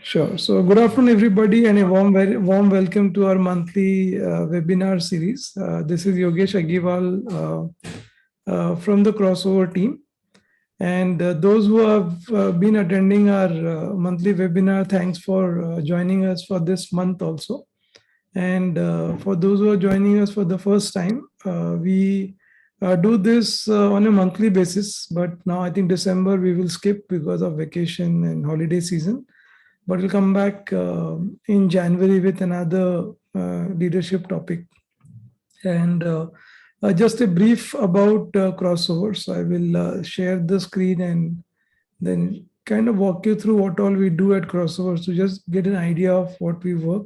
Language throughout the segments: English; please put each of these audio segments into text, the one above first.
Sure. So, good afternoon, everybody, and a very warm welcome to our monthly webinar series. This is Yogesh Agiwal from the Crossover team. And those who have been attending our monthly webinar, thanks for joining us for this month also. And for those who are joining us for the first time, we do this on a monthly basis. But now I think December we will skip because of vacation and holiday season. But we'll come back in January with another leadership topic. And just a brief about crossovers. I will share the screen and then kind of walk you through what all we do at crossovers to just get an idea of what we work.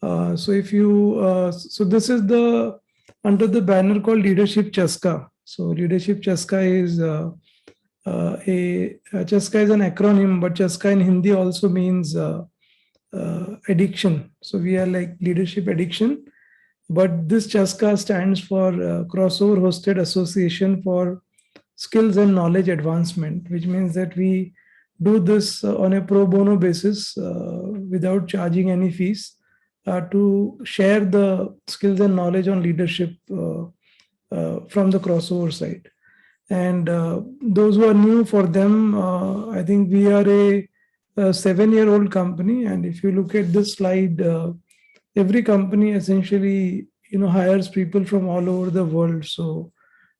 So this is the under the banner called Leadership Chaska. So Leadership Chaska is Chaska is an acronym, but Chaska in Hindi also means addiction. So we are like leadership addiction, but this Chaska stands for Crossover Hosted Association for Skills and Knowledge Advancement, which means that we do this on a pro bono basis without charging any fees to share the skills and knowledge on leadership from the crossover side. And those who are new, for them, I think we are a 7-year-old company. And if you look at this slide, every company essentially, hires people from all over the world. So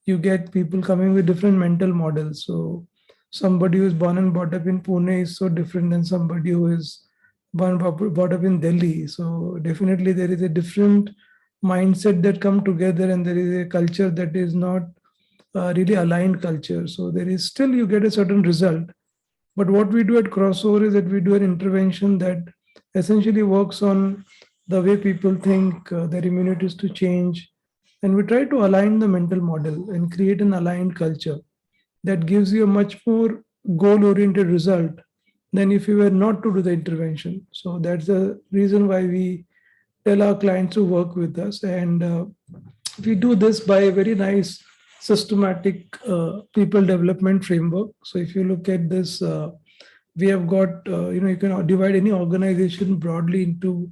you get people coming with different mental models. So somebody who is born and brought up in Pune is so different than somebody who is brought up in Delhi. So definitely there is a different mindset that come together, and there is a culture that is not really aligned culture. So there is still, you get a certain result. But what we do at Crossover is that we do an intervention that essentially works on the way people think, their immunities to change. And we try to align the mental model and create an aligned culture that gives you a much more goal-oriented result than if you were not to do the intervention. So that's the reason why we tell our clients to work with us. And we do this by a very nice systematic people development framework. So if you look at this, we have got, you can divide any organization broadly into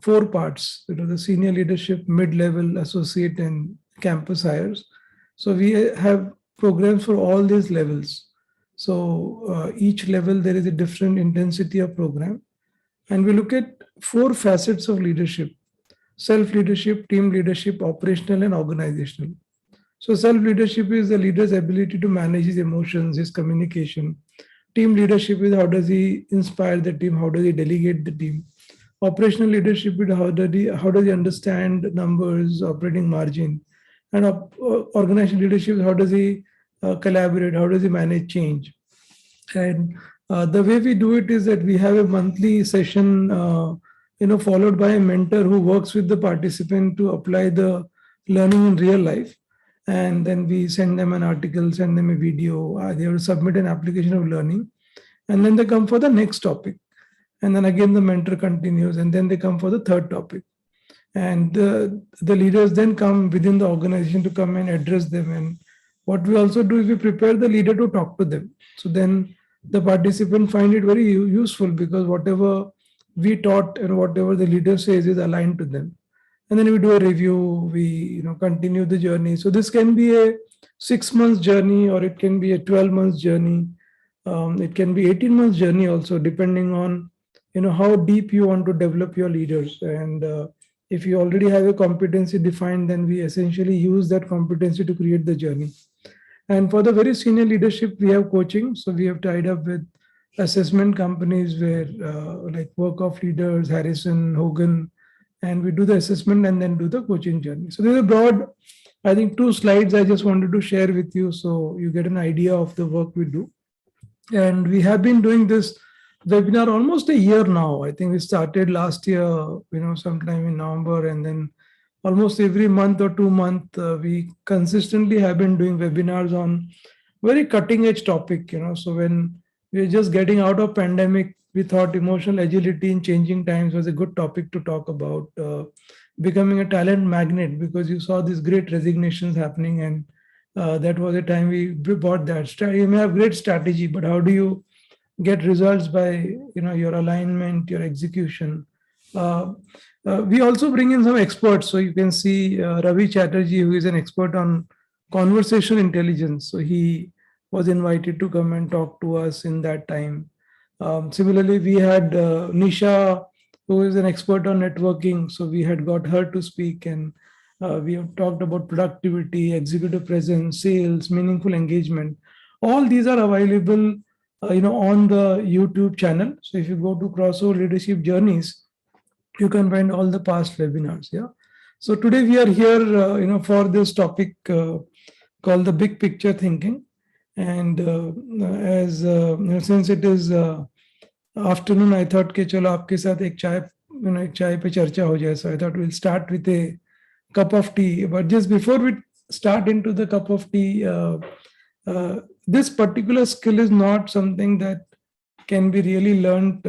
4 parts, the senior leadership, mid-level, associate, and campus hires. So we have programs for all these levels. So each level, there is a different intensity of program. And we look at 4 facets of leadership: self-leadership, team leadership, operational, and organizational. So self-leadership is the leader's ability to manage his emotions, his communication. Team leadership is how does he inspire the team, how does he delegate the team. Operational leadership is how does he understand numbers, operating margin. And organizational leadership is how does he collaborate, how does he manage change. And the way we do it is that we have a monthly session, followed by a mentor who works with the participant to apply the learning in real life. And then we send them an article, send them a video. They have to submit an application of learning. And then they come for the next topic. And then again, the mentor continues. And then they come for the third topic. And the leaders then come within the organization to come and address them. And what we also do is we prepare the leader to talk to them. So then the participant find it very useful because whatever we taught and whatever the leader says is aligned to them. And then we do a review, we continue the journey. So this can be a 6 months journey, or it can be a 12 months journey. It can be 18 months journey also, depending on how deep you want to develop your leaders. And if you already have a competency defined, then we essentially use that competency to create the journey. And for the very senior leadership, we have coaching. So we have tied up with assessment companies where like Work of Leaders, Harrison, Hogan, and we do the assessment and then do the coaching journey. So there's a broad, I think, 2 slides I just wanted to share with you so you get an idea of the work we do. And we have been doing this webinar almost a year now. I think we started last year, sometime in November, and then almost every month or 2 months, we consistently have been doing webinars on very cutting edge topic. So when we were just getting out of pandemic, we thought emotional agility in changing times was a good topic to talk about. Becoming a talent magnet, because you saw these great resignations happening, and that was a time we bought that. You may have great strategy, but how do you get results by your alignment, your execution. Uh, we also bring in some experts. So you can see Ravi Chatterjee, who is an expert on conversational intelligence. So he was invited to come and talk to us in that time. Similarly, we had Nisha, who is an expert on networking. So we had got her to speak, and we have talked about productivity, executive presence, sales, meaningful engagement. All these are available, on the YouTube channel. So if you go to Crossover Leadership Journeys, you can find all the past webinars. Yeah. So today we are here, for this topic called the big picture thinking. And as since it is afternoon, I thought कि चलो आपके साथ एक चाय एक चाय पे चर्चा हो जाए. So I thought we'll start with a cup of tea. But just before we start into the cup of tea, this particular skill is not something that can be really learned,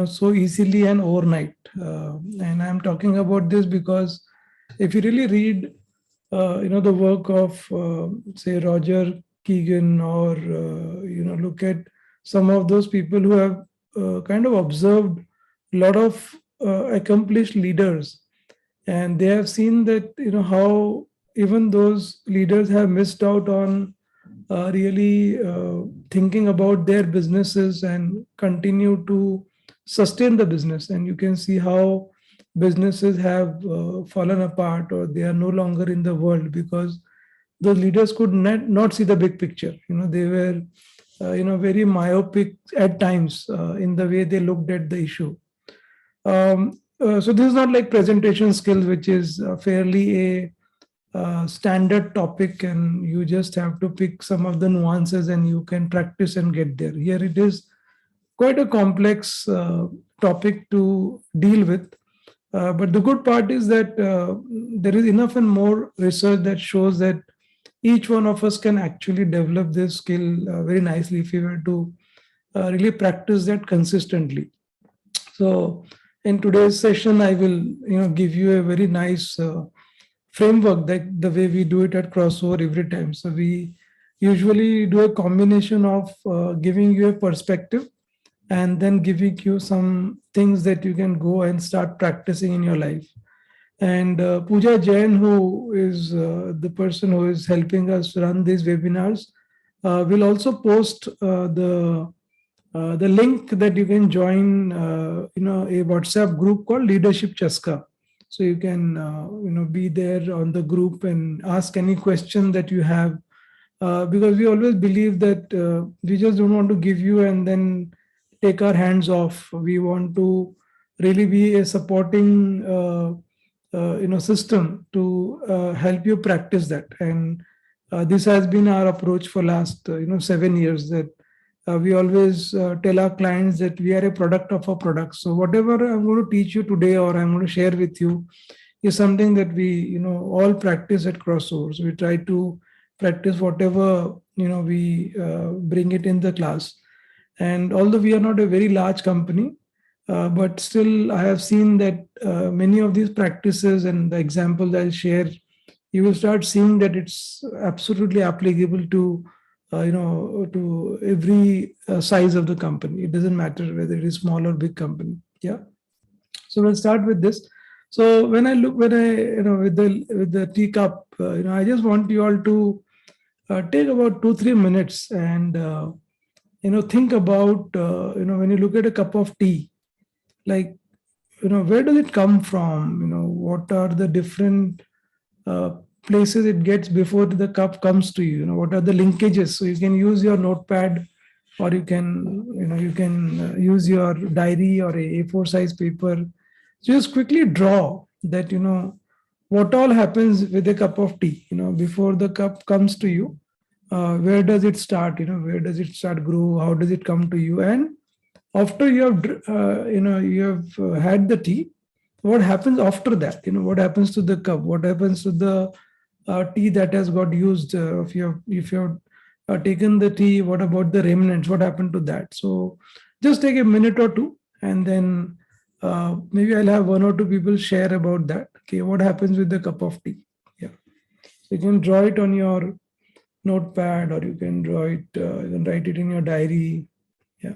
so easily and overnight. And I'm talking about this because if you really read, the work of, say, Roger Keegan, or look at some of those people who have kind of observed a lot of accomplished leaders, and they have seen that how even those leaders have missed out on really thinking about their businesses and continue to sustain the business. And you can see how businesses have fallen apart, or they are no longer in the world, because the leaders could not see the big picture. They were very myopic at times in the way they looked at the issue. So this is not like presentation skills, which is fairly a standard topic, and you just have to pick some of the nuances and you can practice and get there. Here it is quite a complex topic to deal with. But the good part is that there is enough and more research that shows that each one of us can actually develop this skill very nicely if we were to really practice that consistently. So in today's session, I will give you a very nice framework, that the way we do it at Crossover every time. So we usually do a combination of giving you a perspective and then giving you some things that you can go and start practicing in your life. And Pooja Jain, who is the person who is helping us run these webinars, will also post the link that you can join, a WhatsApp group called Leadership Chaska. So you can, be there on the group and ask any question that you have, because we always believe that we just don't want to give you and then take our hands off. We want to really be a supporting, system to help you practice that. And this has been our approach for last, 7 years, that we always tell our clients that we are a product of our product. So whatever I'm going to teach you today, or I'm going to share with you, is something that we, all practice at Crossovers. We try to practice whatever, we bring it in the class. And although we are not a very large company, but still I have seen that many of these practices and the examples I'll share, you will start seeing that it's absolutely applicable to to every size of the company. It doesn't matter whether it is small or big company. Yeah. So we'll start with this. So when I with the teacup, I just want you all to take about 2-3 minutes and think about when you look at a cup of tea, like where does it come from? What are the different places it gets before the cup comes to you? What are the linkages? So you can use your notepad, or you can use your diary or a A4 size paper. Just quickly draw that, what all happens with a cup of tea, before the cup comes to you. Where does it start? Where does it start grow? How does it come to you? And after you have had the tea, what happens after that? What happens to the cup? What happens to the tea that has got used? If you have taken the tea, what about the remnants? What happened to that? So just take a minute or two, and then maybe I'll have one or two people share about that. Okay, what happens with the cup of tea? Yeah, so you can draw it on your notepad, or you can draw it, you can write it in your diary. Yeah.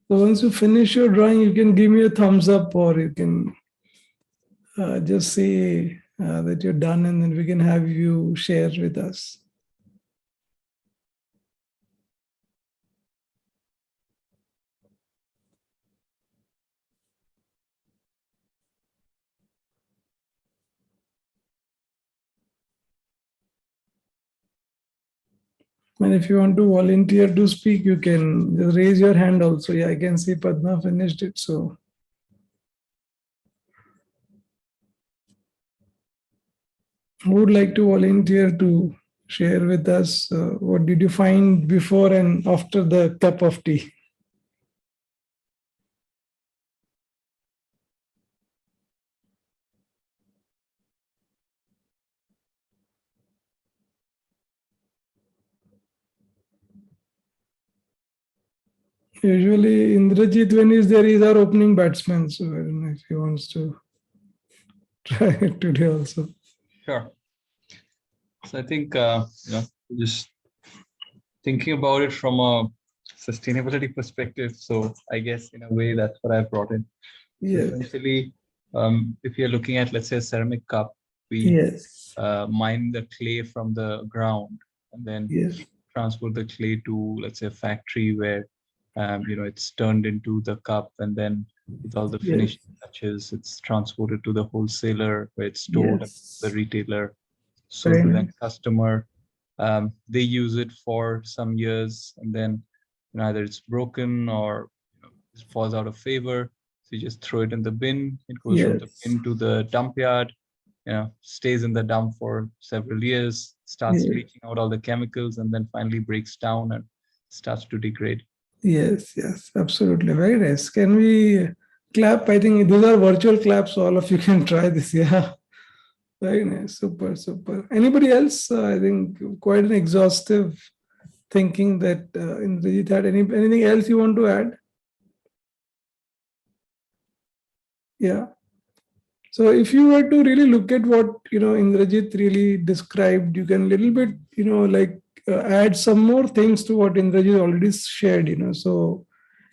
So once you finish your drawing, you can give me a thumbs up, or you can just say that you're done, and then we can have you share with us. And if you want to volunteer to speak, you can just raise your hand also. Yeah, I can see Padma finished it. So who would like to volunteer to share with us what did you find before and after the cup of tea? Usually Indrajit, when is there, is our opening batsman. So I don't know if he wants to try it today also. Sure. So I think just thinking about it from a sustainability perspective. So I guess in a way that's what I brought in. So Yes. essentially, if you're looking at, let's say, a ceramic cup, we Yes. mine the clay from the ground and then Yes. transport the clay to, let's say, a factory where it's turned into the cup, and then with all the Yes. finishing touches, it's transported to the wholesaler where it's stored at the Yes. retailer, sold Very to the nice. customer. They use it for some years, and then either it's broken or it falls out of favor. So you just throw it in the bin. It goes from the Yes. bin to the dump yard. Stays in the dump for several years, starts Yes. leaching out all the chemicals, and then finally breaks down and starts to degrade. Yes. Yes. Absolutely. Very nice. Can we clap? I think these are virtual claps. So all of you can try this. Yeah. Very nice. Super. Super. Anybody else? I think quite an exhaustive thinking that Indrajit had. Anything else you want to add? Yeah. So if you were to really look at what Indrajit really described, you can little bit like add some more things to what Indrajit already shared. So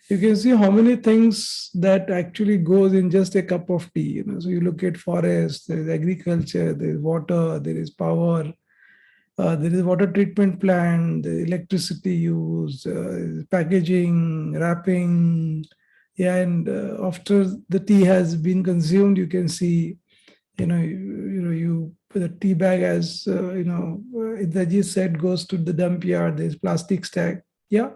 you can see how many things that actually goes in just a cup of tea. So you look at forest, there is agriculture, there is water, there is power, there is water treatment plant, the electricity use, packaging, wrapping. Yeah, and after the tea has been consumed, you can see, you the tea bag, as Indrajit said, goes to the dump yard. There's plastic stack. Yeah.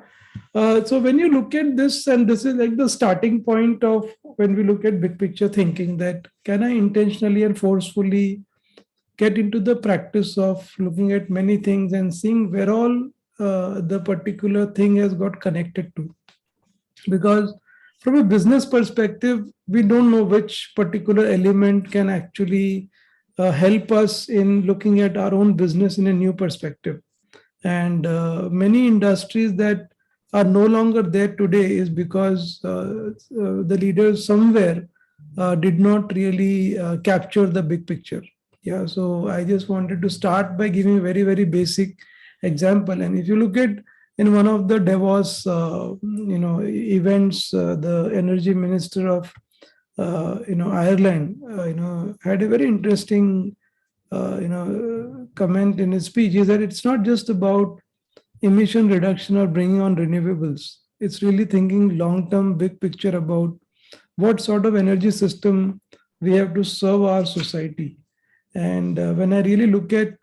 So when you look at this, and this is like the starting point of when we look at big picture thinking, that can I intentionally and forcefully get into the practice of looking at many things and seeing where all the particular thing has got connected to. Because from a business perspective, we don't know which particular element can actually help us in looking at our own business in a new perspective. And many industries that are no longer there today is because the leaders somewhere did not really capture the big picture. Yeah, so I just wanted to start by giving a very, very basic example. And if you look at in one of the Davos, events, the energy minister of, Ireland, had a very interesting, comment in his speech. Is that it's not just about emission reduction or bringing on renewables. It's really thinking long term, big picture about what sort of energy system we have to serve our society. And when I really look at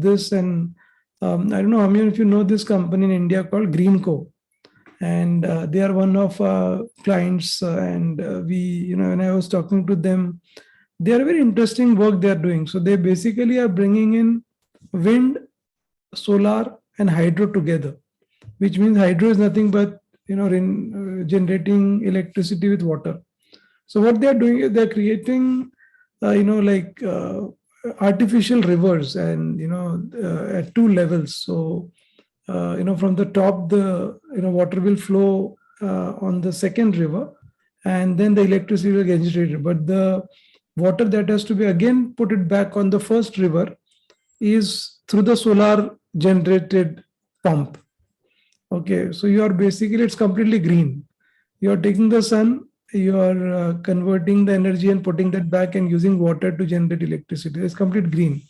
this, and I don't know, I mean, if you know this company in India called Greenco, and they are one of our clients. And when I was talking to them, they are very interesting work they are doing. So they basically are bringing in wind, solar, and hydro together, which means hydro is nothing but generating electricity with water. So what they are doing is they're creating, like artificial rivers, and at two levels. So from the top, the water will flow on the second river, and then the electricity will get generated. But the water that has to be again put it back on the first river is through the solar generated pump. Okay, so you are basically, it's completely green. You are taking the sun, you are converting the energy and putting that back and using water to generate electricity. It's complete green.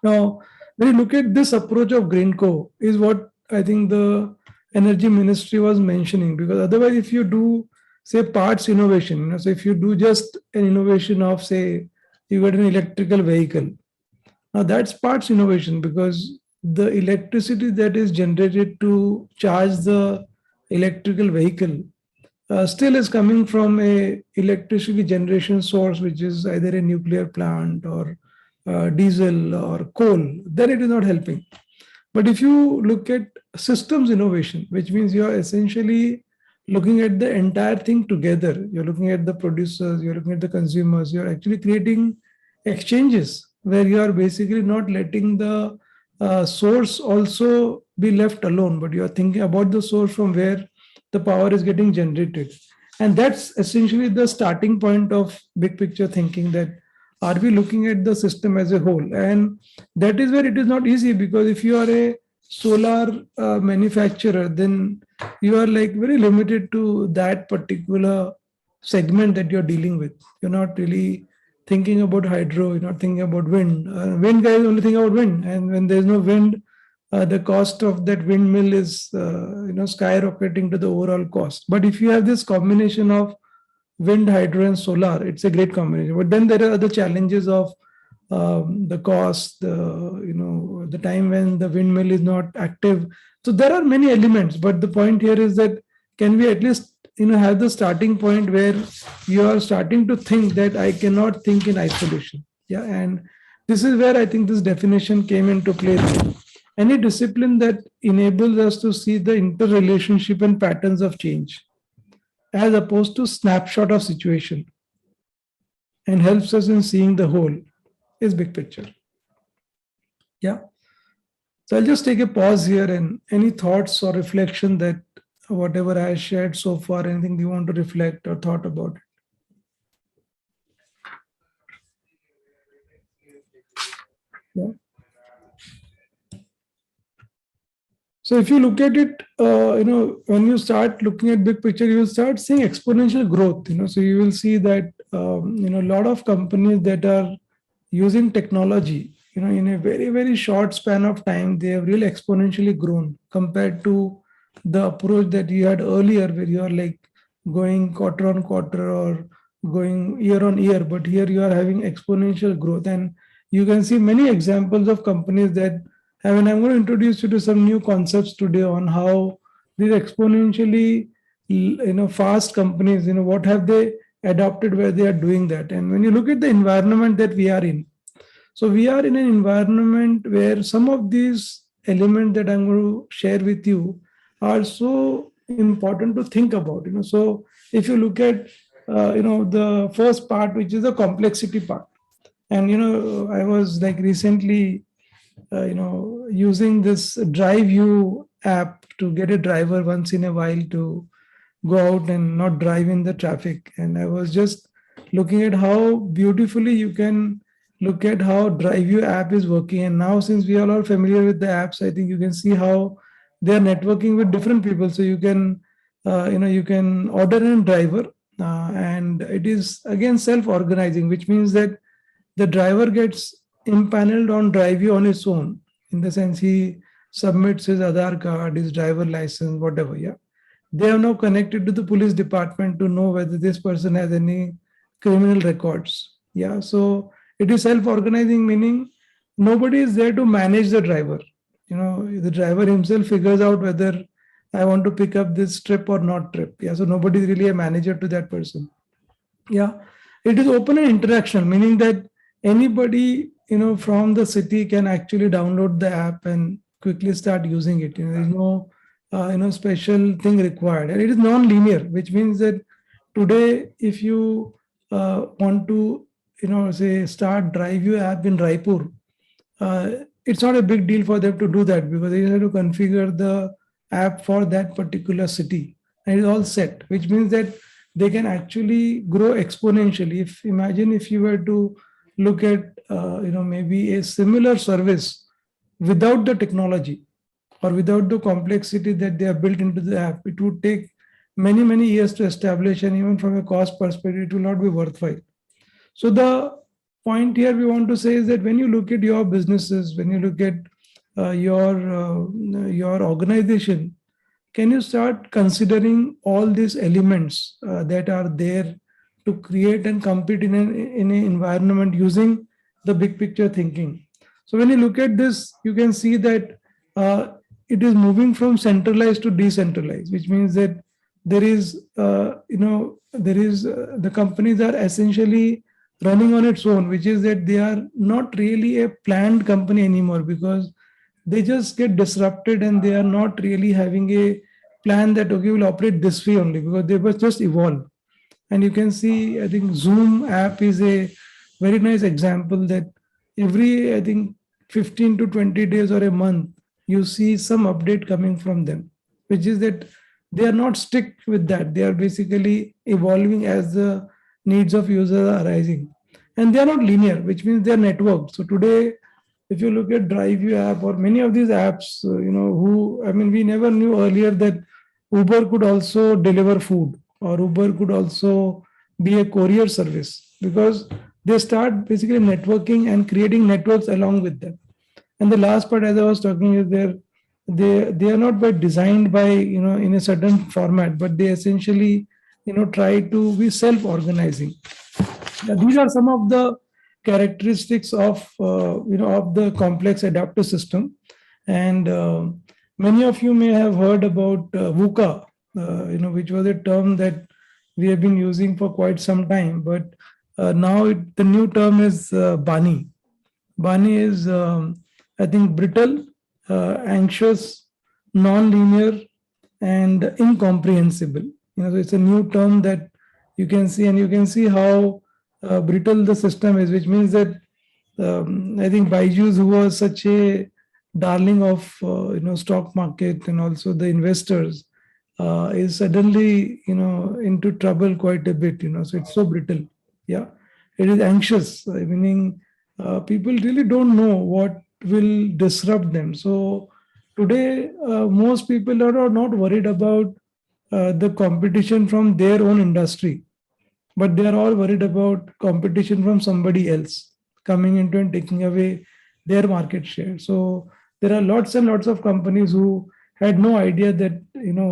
Now, when you look at this approach of Greenco, is what I think the energy ministry was mentioning. Because otherwise, if you do say parts innovation, so if you do just an innovation of say you got an electrical vehicle, now that's parts innovation because the electricity that is generated to charge the electrical vehicle still is coming from a electricity generation source, which is either a nuclear plant or diesel or coal. Then it is not helping. But if you look at systems innovation, which means you are essentially looking at the entire thing together, you're looking at the producers, you're looking at the consumers, you're actually creating exchanges where you are basically not letting the source also be left alone, but you are thinking about the source from where the power is getting generated. And that's essentially the starting point of big picture thinking, that are we looking at the system as a whole? And that is where it is not easy, because if you are a solar manufacturer, then you are like very limited to that particular segment that you're dealing with. You're not really thinking about hydro, you're not thinking about wind. Wind guys only think about wind, and when there's no wind, the cost of that windmill is skyrocketing to the overall cost. But if you have this combination of wind, hydro, and solar, it's a great combination. But then there are other challenges of the cost, the time when the windmill is not active. So there are many elements. But the point here is that can we at least have the starting point where you are starting to think that I cannot think in isolation. Yeah, and this is where I think this definition came into play. Any discipline that enables us to see the interrelationship and patterns of change as opposed to snapshot of situation and helps us in seeing the whole is big picture. Yeah. So I'll just take a pause here, and any thoughts or reflection that whatever I shared so far, anything you want to reflect or thought about it. Yeah. So if you look at it, when you start looking at big picture, you will start seeing exponential growth. So you will see that a lot of companies that are using technology, in a very very short span of time, they have really exponentially grown compared to the approach that you had earlier, where you are like going quarter on quarter or going year on year. But here you are having exponential growth, and you can see many examples of companies that and I'm going to introduce you to some new concepts today on how these exponentially, fast companies, what have they adopted where they are doing that. And when you look at the environment that we are in, so we are in an environment where some of these elements that I'm going to share with you are so important to think about. So if you look at, the first part, which is the complexity part, and I was like recently using this drive you app to get a driver once in a while to go out and not drive in the traffic. And I was just looking at how beautifully you can look at how drive you app is working. And now since we are all familiar with the apps, I think you can see how they are networking with different people. So you can you can order a driver, and it is again self-organizing, which means that the driver gets impaneled on DriveU on its own. In the sense, he submits his Aadhaar card, his driver license, whatever. Yeah, they are now connected to the police department to know whether this person has any criminal records. Yeah, so it is self-organizing, meaning nobody is there to manage the driver. The driver himself figures out whether I want to pick up this trip or not trip. Yeah, so nobody is really a manager to that person. Yeah, it is open and interaction, meaning that anybody from the city can actually download the app and quickly start using it. There's no special thing required, and it is non-linear, which means that today if you want to say start drive your app in Raipur, it's not a big deal for them to do that, because they have to configure the app for that particular city, and it's all set, which means that they can actually grow exponentially. If imagine if you were to look at maybe a similar service without the technology or without the complexity that they have built into the app, it would take many years to establish, and even from a cost perspective, it will not be worthwhile. So the point here we want to say is that when you look at your businesses, when you look at your organization, can you start considering all these elements that are there to create and compete in an environment using the big picture thinking? So when you look at this, you can see that it is moving from centralized to decentralized, which means that there is, the companies are essentially running on its own, which is that they are not really a planned company anymore, because they just get disrupted and they are not really having a plan that okay, we'll operate this way only, because they were just evolve. And you can see, I think Zoom app is a very nice example that every, I think, 15 to 20 days or a month, you see some update coming from them, which is that they are not stick with that. They are basically evolving as the needs of users are arising. And they are not linear, which means they are networked. So today, if you look at DriveU app or many of these apps, we never knew earlier that Uber could also deliver food, or Uber could also be a courier service, because they start basically networking and creating networks along with them. And the last part, as I was talking, is they are not by designed by in a certain format, but they essentially try to be self-organizing. These are some of the characteristics of the complex adaptive system. And many of you may have heard about VUCA, which was a term that we have been using for quite some time. But now the new term is BANI. BANI is, I think, brittle, anxious, non-linear, and incomprehensible. So it's a new term that you can see, and you can see how brittle the system is, which means that I think Byju's, who was such a darling of stock market and also the investors, is suddenly into trouble quite a bit. So it's so brittle. Yeah, it is anxious, meaning people really don't know what will disrupt them. So today, most people are not worried about the competition from their own industry, but they are all worried about competition from somebody else coming into and taking away their market share. So there are lots and lots of companies who had no idea that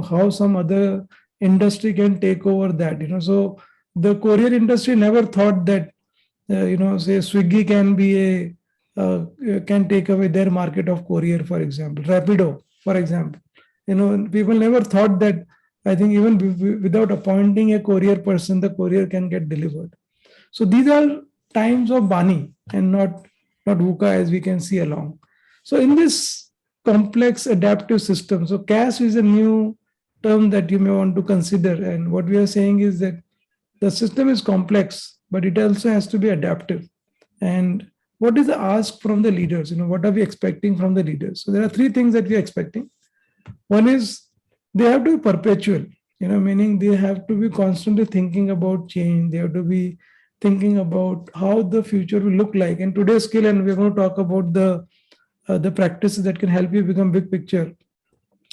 how some other industry can take over that. So the courier industry never thought that say Swiggy can be a can take away their market of courier, for example, Rapido, for example. People never thought that. I think even without appointing a courier person, the courier can get delivered. So these are times of Bani and not VUCA, as we can see along. So in this complex adaptive system, so CAS is a new term that you may want to consider. And what we are saying is that the system is complex, but it also has to be adaptive. And what is the ask from the leaders? What are we expecting from the leaders? So there are three things that we are expecting. One is they have to be perpetual, meaning they have to be constantly thinking about change. They have to be thinking about how the future will look like. And today's skill, and we're going to talk about the practices that can help you become big picture.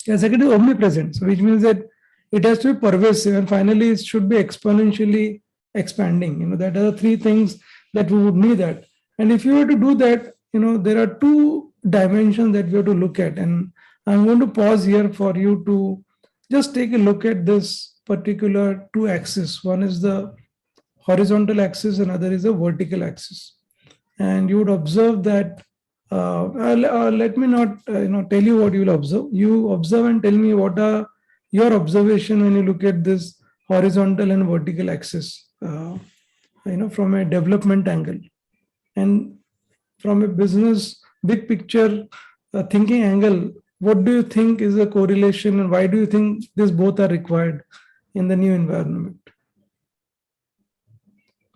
And second is omnipresent, so which means that it has to be pervasive, and finally it should be exponentially expanding. That are the three things that we would need that. And if you were to do that, there are two dimensions that we have to look at. And I'm going to pause here for you to just take a look at this particular two axis. One is the horizontal axis, another is the vertical axis. And you would observe that let me not tell you what you will observe. You observe and tell me what are your observation when you look at this horizontal and vertical axis, from a development angle, and from a business big picture thinking angle. What do you think is the correlation, and why do you think these both are required in the new environment?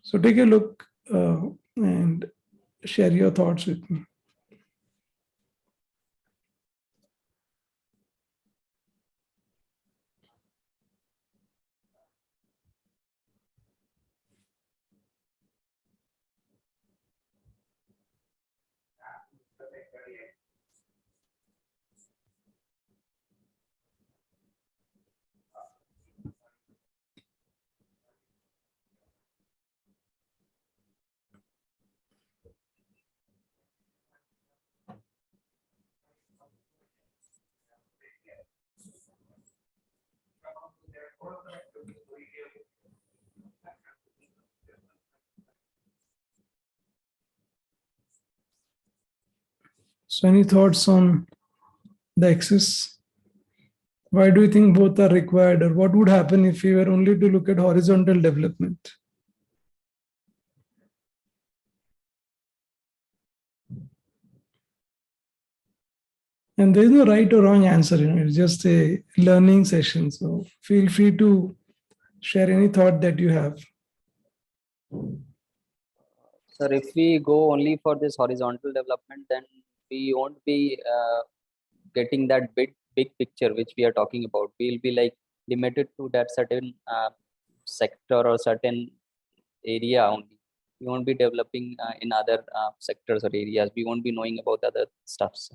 So take a look and share your thoughts with me. So any thoughts on the axis? Why do you think both are required, or what would happen if we were only to look at horizontal development? And there is no right or wrong answer, it's just a learning session. So feel free to share any thought that you have. Sir, if we go only for this horizontal development, then we won't be getting that big picture which we are talking about. We'll be like limited to that certain sector or certain area only. We won't be developing in other sectors or areas. We won't be knowing about other stuffs.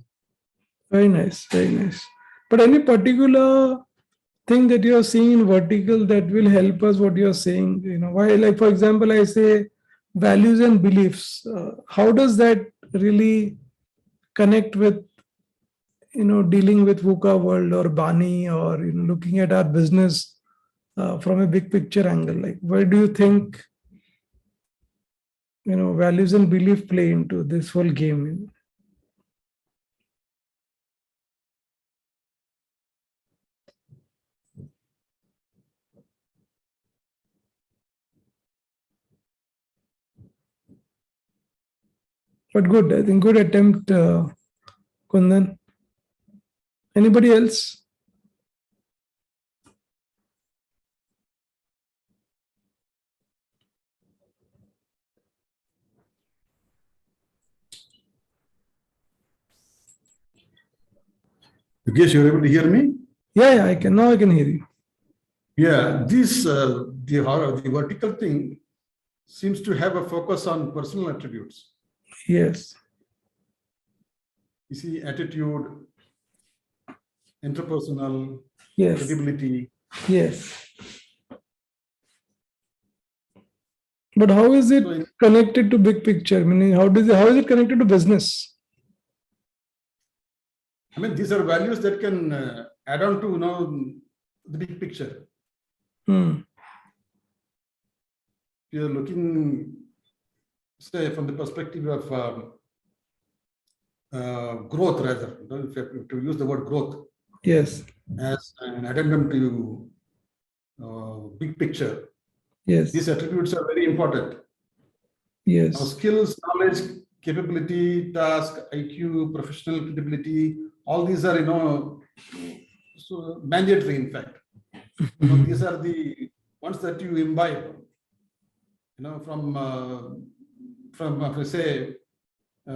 Very nice, very nice. But any particular thing that you are seeing in vertical that will help us what you are saying? Why, like for example, I say values and beliefs. How does that really connect with dealing with VUCA world or Bani, or looking at our business from a big picture angle? Like, where do you think values and belief play into this whole game? But good, I think good attempt, Kundan. Anybody else? Yogesh, you're able to hear me? Yeah, I can. Now I can hear you. Yeah, the vertical thing seems to have a focus on personal attributes. Yes. You see, attitude, interpersonal, Yes. credibility. Yes. But how is it connected to big picture? Meaning, how is it connected to business? I mean, these are values that can add on to the big picture. Hmm. If you're looking, say, from the perspective of growth, rather, if you have to use the word growth Yes. as an addendum to big picture, Yes. these attributes are very important. Now, Yes. skills, knowledge, capability, task, IQ, professional credibility, all these are, so mandatory, in fact. These are the ones that you imbibe,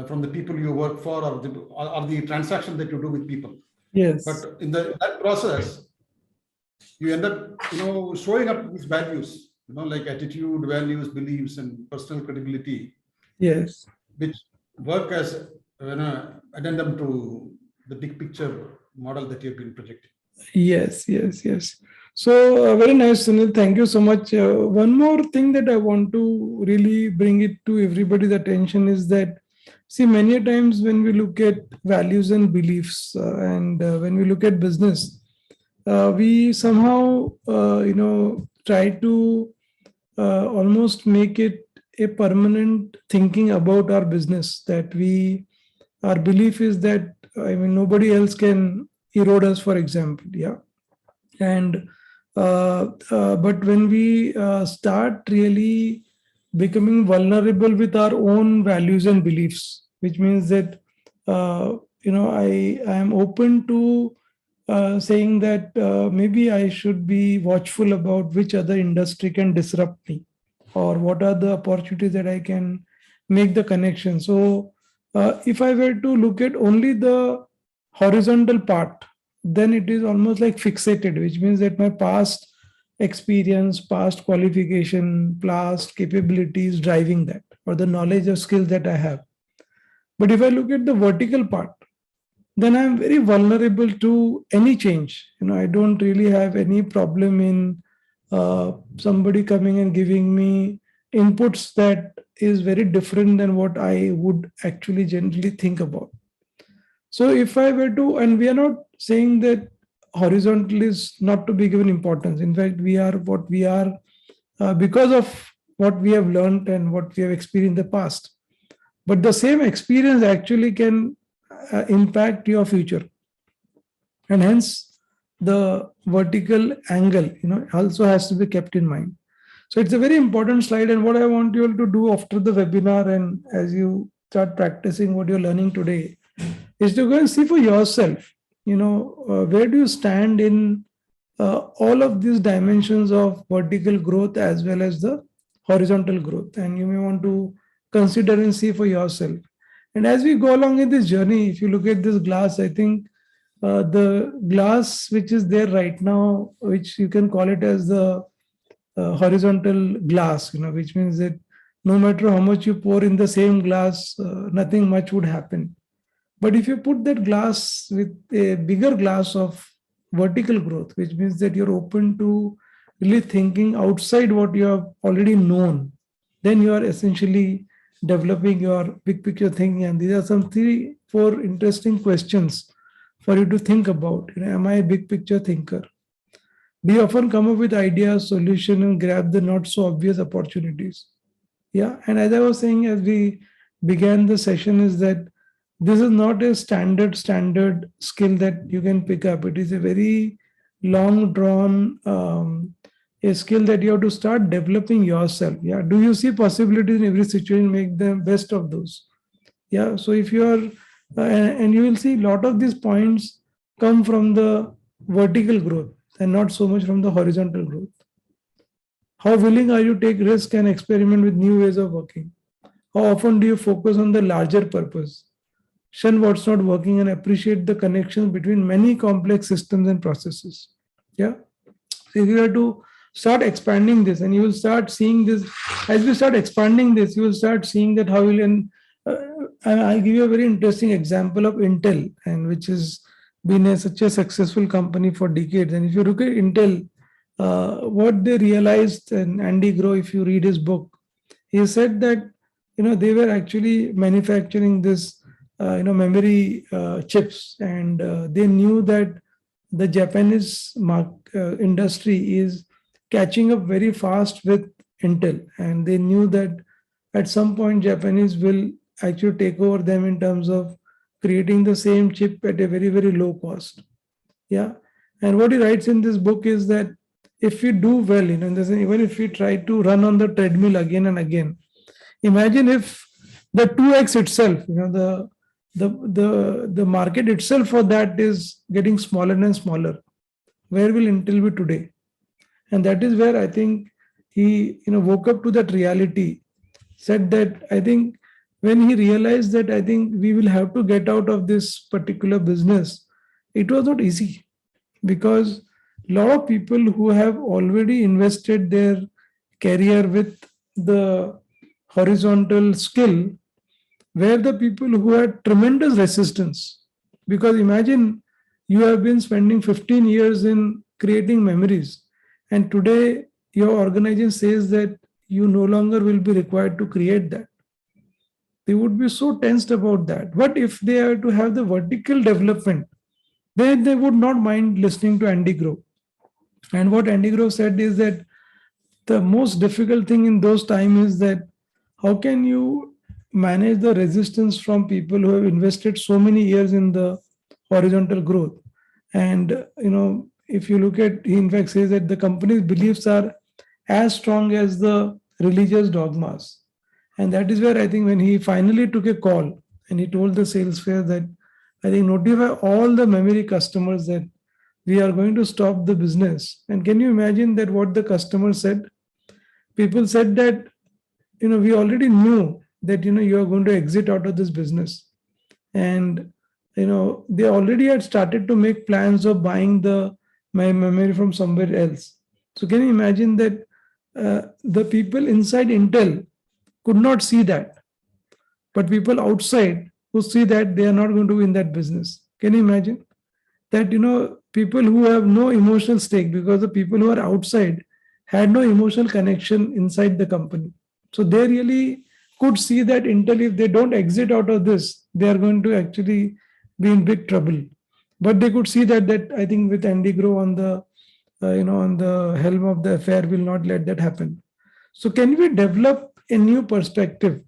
from the people you work for, or the transaction that you do with people. Yes. But in that process, you end up, showing up these values, like attitude, values, beliefs, and personal credibility. Yes. Which work as addendum to the big picture model that you've been projecting. Yes. So very nice, Sunil. Thank you so much. One more thing that I want to really bring it to everybody's attention is that, see, many a times when we look at values and beliefs, and when we look at business, we somehow, try to almost make it a permanent thinking about our business, that our belief is that, nobody else can erode us, for example. Yeah. And but when we start really becoming vulnerable with our own values and beliefs, which means that I am open to saying that maybe I should be watchful about which other industry can disrupt me, or what are the opportunities that I can make the connection. So if I were to look at only the horizontal part, then it is almost like fixated, which means that my past experience, past qualification, past capabilities driving that, or the knowledge or skills that I have. But if I look at the vertical part, then I'm very vulnerable to any change. I don't really have any problem in somebody coming and giving me inputs that is very different than what I would actually generally think about. So if I were to, and we are not saying that horizontal is not to be given importance. In fact, we are what we are because of what we have learned and what we have experienced in the past. But the same experience actually can impact your future. And hence the vertical angle, also has to be kept in mind. So it's a very important slide. And what I want you all to do after the webinar, and as you start practicing what you're learning today, is to go and see for yourself, where do you stand in all of these dimensions of vertical growth as well as the horizontal growth. And you may want to consider and see for yourself. And as we go along in this journey, if you look at this glass, I think the glass which is there right now, which you can call it as the horizontal glass, which means that no matter how much you pour in the same glass, nothing much would happen. But if you put that glass with a bigger glass of vertical growth, which means that you're open to really thinking outside what you have already known, then you are essentially developing your big picture thinking. And these are some 3-4 interesting questions for you to think about. Am I a big picture thinker? We often come up with ideas, solution, and grab the not so obvious opportunities. Yeah. And as I was saying, as we began the session, is that this is not a standard skill that you can pick up. It is a very long drawn a skill that you have to start developing yourself. Yeah. Do you see possibilities in every situation? Make the best of those. Yeah. So if you are, and you will see a lot of these points come from the vertical growth and not so much from the horizontal growth. How willing are you to take risk and experiment with new ways of working? How often do you focus on the larger purpose? Shun what's not working and appreciate the connection between many complex systems and processes. Yeah. So if you have to start expanding this, and you will start seeing this, as we start expanding this, you will start seeing that how will, I'll give you a very interesting example of Intel, and which has been such a successful company for decades. And if you look at Intel, what they realized, and Andy Grove, if you read his book, he said that they were actually manufacturing this memory chips, and they knew that the Japanese industry is catching up very fast with Intel, and they knew that at some point Japanese will actually take over them in terms of creating the same chip at a very, very low cost. Yeah. And what he writes in this book is that if we do well, even if we try to run on the treadmill again and again, imagine if the 2x itself, the market itself for that is getting smaller and smaller. Where will Intel be today? And that is where I think he woke up to that reality, said that I think when he realized that I think we will have to get out of this particular business, it was not easy, because a lot of people who have already invested their career with the horizontal skill were the people who had tremendous resistance. Because imagine you have been spending 15 years in creating memories, and today your organization says that you no longer will be required to create that. They would be so tensed about that. But if they are to have the vertical development, then they would not mind listening to Andy Grove. And what Andy Grove said is that the most difficult thing in those times is that how can you manage the resistance from people who have invested so many years in the horizontal growth. And if you look at, he in fact says that the company's beliefs are as strong as the religious dogmas. And that is where I think when he finally took a call and he told the sales fair that I think notify all the memory customers that we are going to stop the business. And can you imagine that what the customer said? People said that, we already knew that, you are going to exit out of this business. And, they already had started to make plans of buying my memory from somewhere else. So can you imagine that the people inside Intel could not see that, but people outside who see that, they are not going to be in that business. Can you imagine that, people who have no emotional stake, because the people who are outside had no emotional connection inside the company. So they really could see that Intel, if they don't exit out of this, they are going to actually be in big trouble. But they could see that I think with Andy Grove on the on the helm of the affair, will not let that happen. So can we develop a new perspective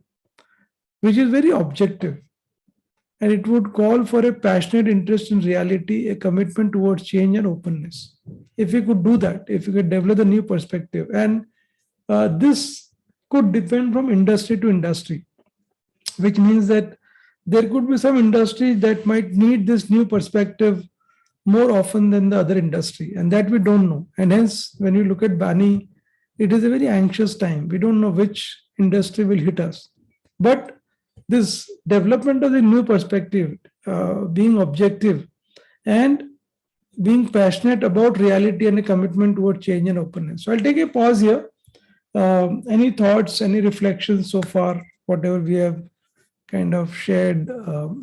which is very objective? and it would call for a passionate interest in reality, a commitment towards change and openness. If we could do that, if we could develop a new perspective, and this could depend from industry to industry, which means that there could be some industry that might need this new perspective more often than the other industry, and that we don't know. And hence, when you look at Bani, it is a very anxious time. We don't know which industry will hit us. But this development of the new perspective, being objective and being passionate about reality and a commitment toward change and openness. So I'll take a pause here. Any thoughts, any reflections so far, whatever we have kind of shared?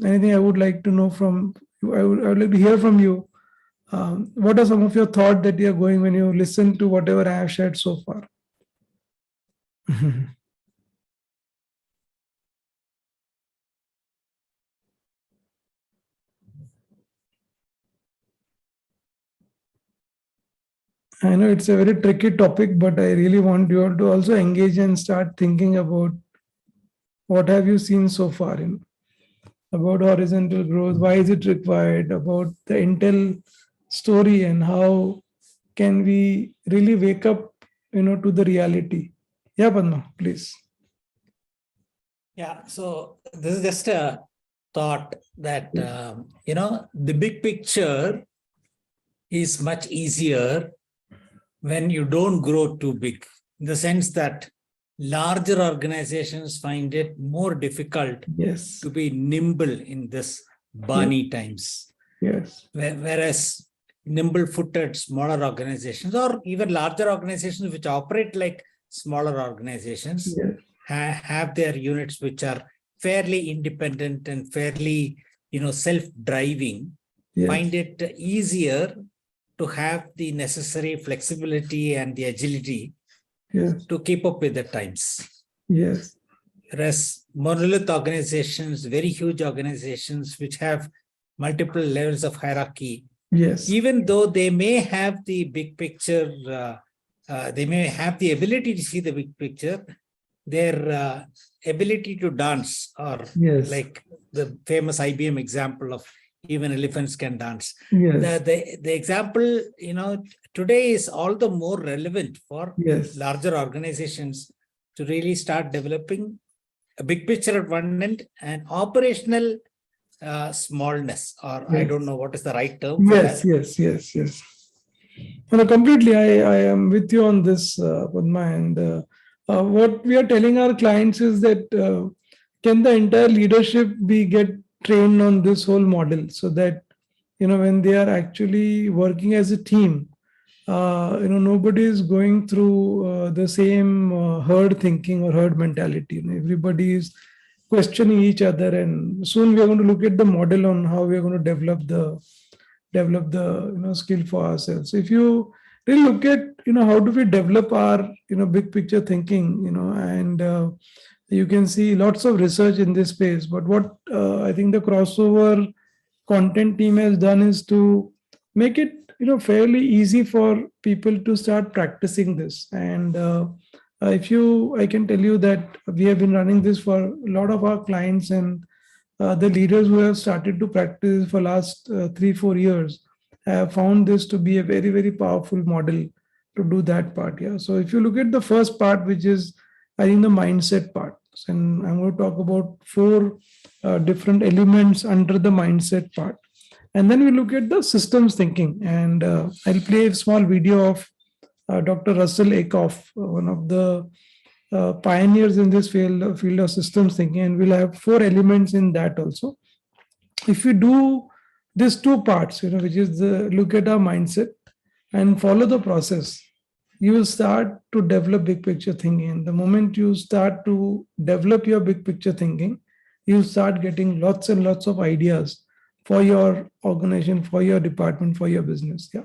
Anything I would like to know from you? I would like to hear from you. What are some of your thoughts that you're going when you listen to whatever I have shared so far? I know it's a very tricky topic, but I really want you all to also engage and start thinking about what have you seen so far in about horizontal growth, why is it required, about the Intel story, and how can we really wake up, to the reality. Yeah, Padma, please. Yeah, so this is just a thought that, the big picture is much easier when you don't grow too big, in the sense that larger organizations find it more difficult Yes. to be nimble in this Bani times. Yes. Whereas nimble-footed smaller organizations, or even larger organizations which operate like smaller organizations, Yes. have their units which are fairly independent and fairly, self-driving, Yes. find it easier to have the necessary flexibility and the agility Yes. to keep up with the times. Yes. Whereas monolith organizations, very huge organizations which have multiple levels of hierarchy, Yes. even though they may have the big picture, they may have the ability to see the big picture, their ability to dance, or Yes. like the famous IBM example of even elephants can dance. Yes. The example, today is all the more relevant for Yes. larger organizations to really start developing a big picture at one end and operational smallness, or I Yes. don't know what is the right term for Yes. that. Yes. No, completely. I am with you on this, Padma. And what we are telling our clients is that can the entire leadership be get trained on this whole model, so that when they are actually working as a team, nobody is going through the same herd thinking or herd mentality. Everybody is questioning each other, and soon we are going to look at the model on how we are going to develop the skill for ourselves. So if you really look at how do we develop our big picture thinking, and you can see lots of research in this space. But what I think the crossover content team has done is to make it fairly easy for people to start practicing this. And I can tell you that we have been running this for a lot of our clients, and the leaders who have started to practice for last 3-4 years have found this to be a very, very powerful model to do that part. Yeah. So if you look at the first part, which is I think the mindset part, and I'm going to talk about 4 different elements under the mindset part. And then we look at the systems thinking, and I'll play a small video of Dr. Russell Akoff, one of the pioneers in this field of systems thinking, and we'll have 4 elements in that also. If you do these 2 parts, which is the look at our mindset and follow the process, you will start to develop big picture thinking. And the moment you start to develop your big picture thinking, you start getting lots and lots of ideas for your organization, for your department, for your business. Yeah.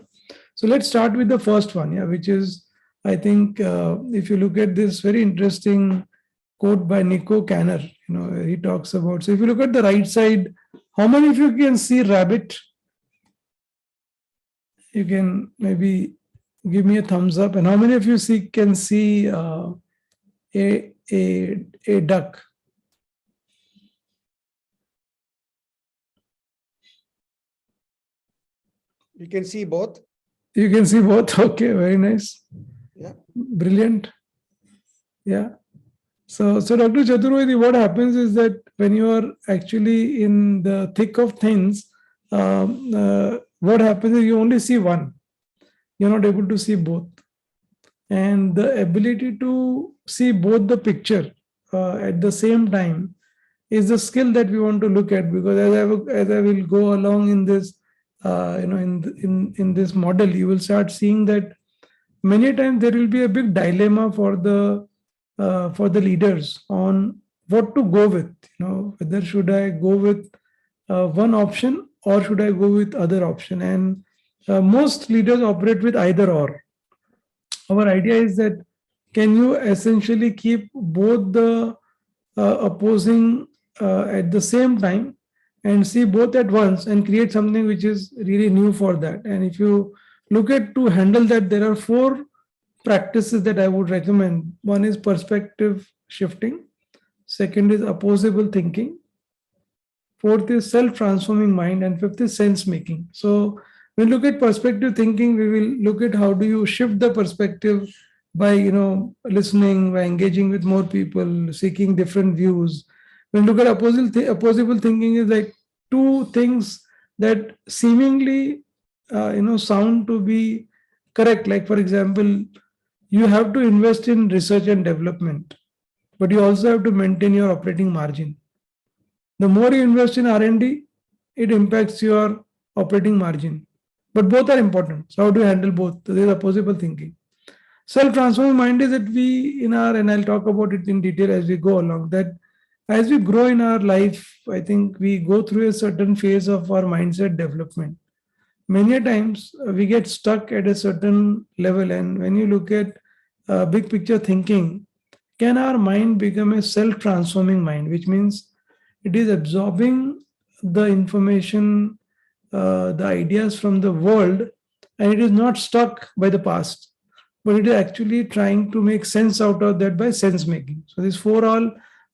So let's start with the first one, which is, I think, if you look at this very interesting quote by Nico Canner, he talks about, so if you look at the right side, how many of you can see rabbit? You can maybe give me a thumbs up. And how many of you can see a duck? You can see both. You can see both. Okay, very nice. Yeah. Brilliant. Yeah. So Dr. Chaturvedi, what happens is that when you are actually in the thick of things, what happens is you only see one. You're not able to see both. And the ability to see both the picture at the same time is the skill that we want to look at, because as I will go along in this, in this model, you will start seeing that many times there will be a big dilemma for the leaders on what to go with. Whether should I go with one option or should I go with other option? And most leaders operate with either or. Our idea is that can you essentially keep both the opposing at the same time and see both at once and create something which is really new for that. And if you look at to handle that, there are 4 practices that I would recommend. One is perspective shifting, second is opposable thinking, fourth is self-transforming mind, and fifth is sense making. So when we look at perspective thinking, we will look at how do you shift the perspective by listening, by engaging with more people, seeking different views. When we look at opposable thinking is like 2 things that seemingly sound to be correct. Like for example, you have to invest in research and development, but you also have to maintain your operating margin. The more you invest in R&D, it impacts your operating margin. But both are important. So how do you handle both? There is opposable thinking. Self-transforming mind is that and I'll talk about it in detail as we go along, that as we grow in our life, I think we go through a certain phase of our mindset development. Many times we get stuck at a certain level, and when you look at big picture thinking, can our mind become a self-transforming mind, which means it is absorbing the information, the ideas from the world, and it is not stuck by the past, but it is actually trying to make sense out of that by sense making. So these 4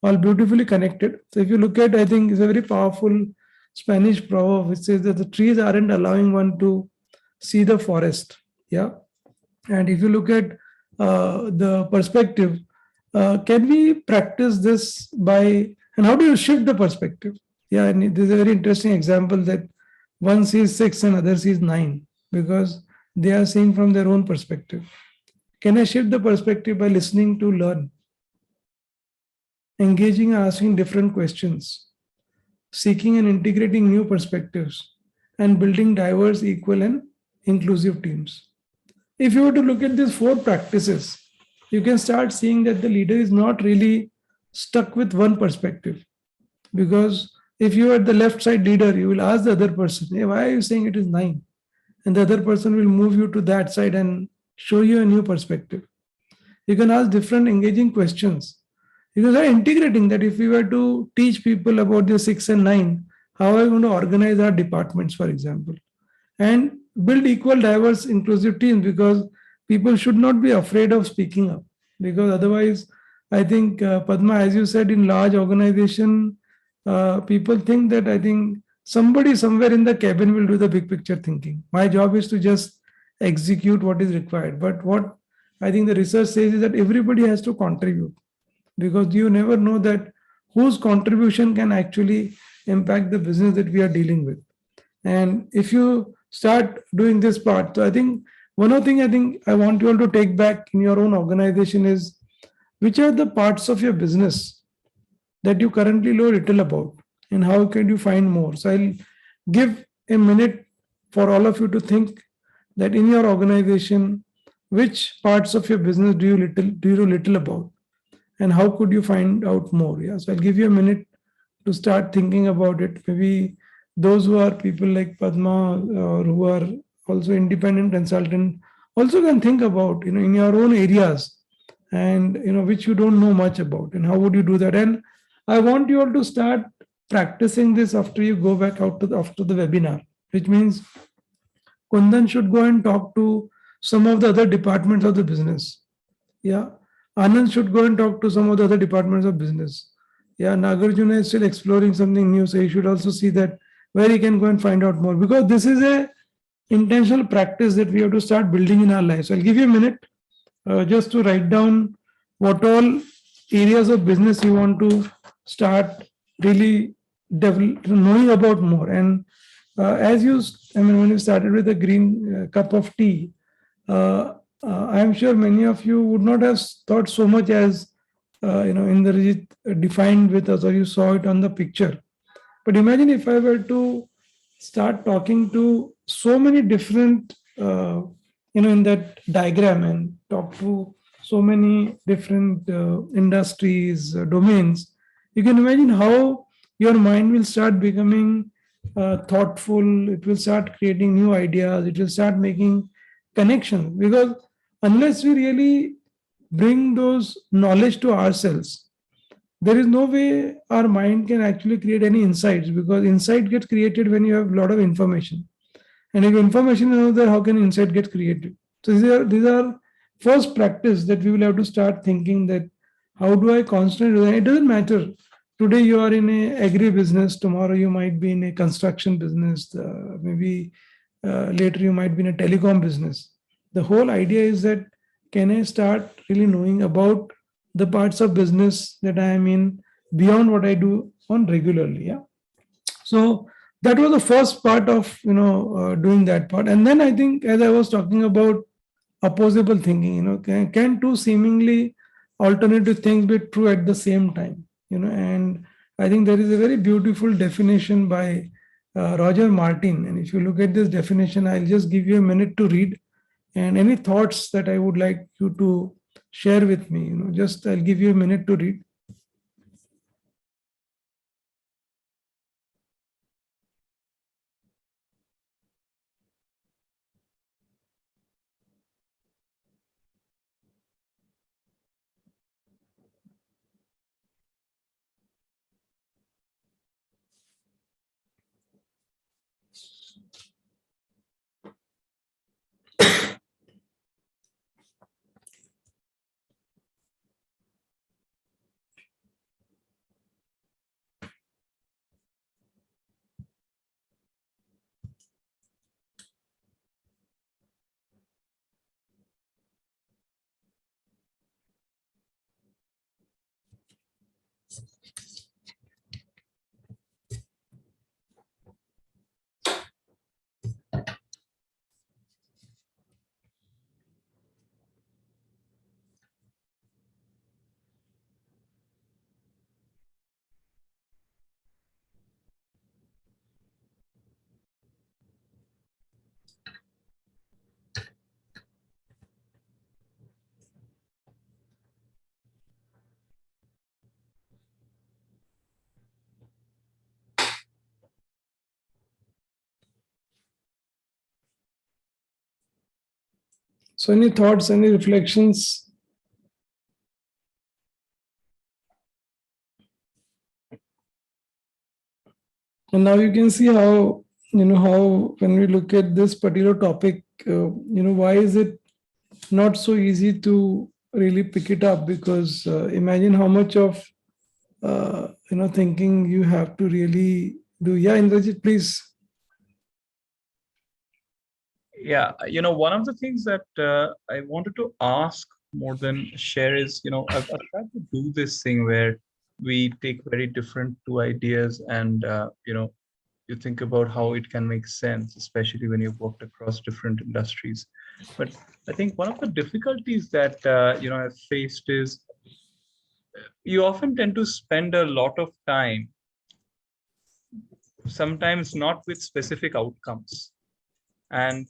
all beautifully connected. So if you look at, I think it's a very powerful Spanish proverb which says that the trees aren't allowing one to see the forest. Yeah. And if you look at the perspective, can we practice this by, and how do you shift the perspective? Yeah, and this is a very interesting example that one sees 6 and other sees 9 because they are seeing from their own perspective. Can I shift the perspective by listening to learn, engaging and asking different questions, seeking and integrating new perspectives, and building diverse, equal, and inclusive teams? If you were to look at these 4 practices, you can start seeing that the leader is not really stuck with one perspective. Because if you are the left side leader, you will ask the other person, hey, why are you saying it is 9? And the other person will move you to that side and show you a new perspective. You can ask different engaging questions. Because I'm integrating that if we were to teach people about the 6 and 9, how are we going to organize our departments, for example? And build equal, diverse, inclusive teams, because people should not be afraid of speaking up. Because otherwise, I think, Padma, as you said, in large organization, people think that I think somebody somewhere in the cabin will do the big picture thinking. My job is to just execute what is required. But what I think the research says is that everybody has to contribute, because you never know that whose contribution can actually impact the business that we are dealing with. And if you start doing this part, so I think one of the things I think I want you all to take back in your own organization is, which are the parts of your business that you currently know little about, and how can you find more? So I'll give a minute for all of you to think that in your organization, which parts of your business do you know little about, and how could you find out more? Yeah, so I'll give you a minute to start thinking about it. Maybe those who are people like Padma or who are also independent consultant also can think about, in your own areas, and which you don't know much about, and how would you do that? And I want you all to start practicing this after you go back out to after the webinar, which means Kundan should go and talk to some of the other departments of the business. Yeah. Anand should go and talk to some of the other departments of business. Yeah. Nagarjuna is still exploring something new, so he should also see that where he can go and find out more, because this is a intentional practice that we have to start building in our lives. I'll give you a minute just to write down what all areas of business you want to start really knowing about more. And as you, when you started with a green cup of tea, I'm sure many of you would not have thought so much as Indrajit defined with us, or you saw it on the picture. But imagine if I were to start talking to so many different, in that diagram, and talk to so many different industries, domains, you can imagine how your mind will start becoming thoughtful. It will start creating new ideas. It will start making connections, because unless we really bring those knowledge to ourselves, there is no way our mind can actually create any insights, because insight gets created when you have a lot of information. And if information is not there, how can insight get created? So these are first practice that we will have to start thinking that how do I constantly do that? It doesn't matter. Today you are in a agri business, tomorrow you might be in a construction business, maybe later you might be in a telecom business. The whole idea is that can I start really knowing about the parts of business that I am in beyond what I do on regularly. Yeah. So that was the first part of doing that part. And then I think, as I was talking about opposable thinking, can two seemingly alternative things be true at the same time? And I think there is a very beautiful definition by Roger Martin. And if you look at this definition, I'll just give you a minute to read. And any thoughts that I would like you to share with me, just I'll give you a minute to read. So any thoughts, any reflections? And now you can see how, how when we look at this particular topic, why is it not so easy to really pick it up? Because imagine how much of, thinking you have to really do. Yeah, Indrajit, please. Yeah, one of the things that I wanted to ask more than share is, I've tried to do this thing where we take very different two ideas and, you think about how it can make sense, especially when you've worked across different industries. But I think one of the difficulties that, I've faced is you often tend to spend a lot of time, sometimes not with specific outcomes. And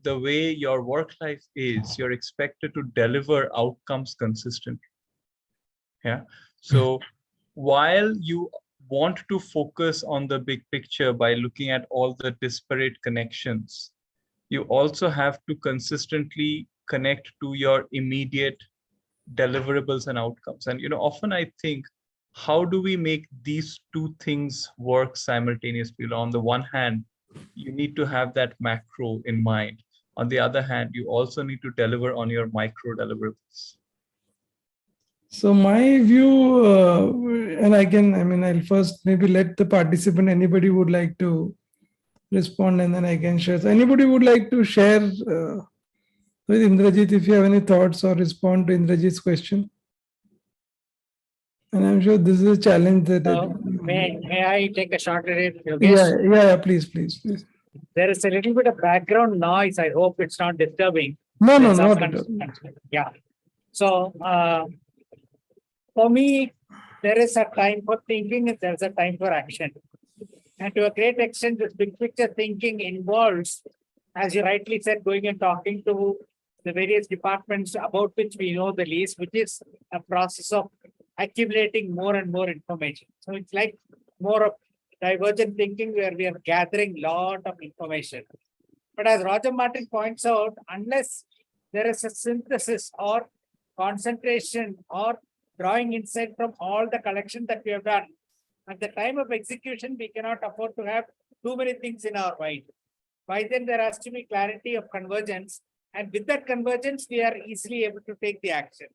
the way your work life is, you're expected to deliver outcomes consistently. Yeah. So while you want to focus on the big picture by looking at all the disparate connections, you also have to consistently connect to your immediate deliverables and outcomes. And often I think, how do we make these two things work simultaneously? On the one hand, you need to have that macro in mind. On the other hand, you also need to deliver on your micro deliverables. So my view, and I'll first maybe let the participant, anybody would like to respond and then I can share. So anybody would like to share with Indrajit if you have any thoughts or respond to Indrajit's question? And I'm sure this is a challenge that. May I take a shot at it, Yogesh? Yeah, please. There is a little bit of background noise. I hope it's not disturbing. No, There's some not at all. Yeah. So, for me, there is a time for thinking and there's a time for action. And to a great extent, this big picture thinking involves, as you rightly said, going and talking to the various departments about which we know the least, which is a process of accumulating more and more information. So it's like more of divergent thinking where we are gathering lot of information. But as Roger Martin points out, unless there is a synthesis or concentration or drawing insight from all the collection that we have done, at the time of execution, we cannot afford to have too many things in our mind. By then, there has to be clarity of convergence. And with that convergence, we are easily able to take the action.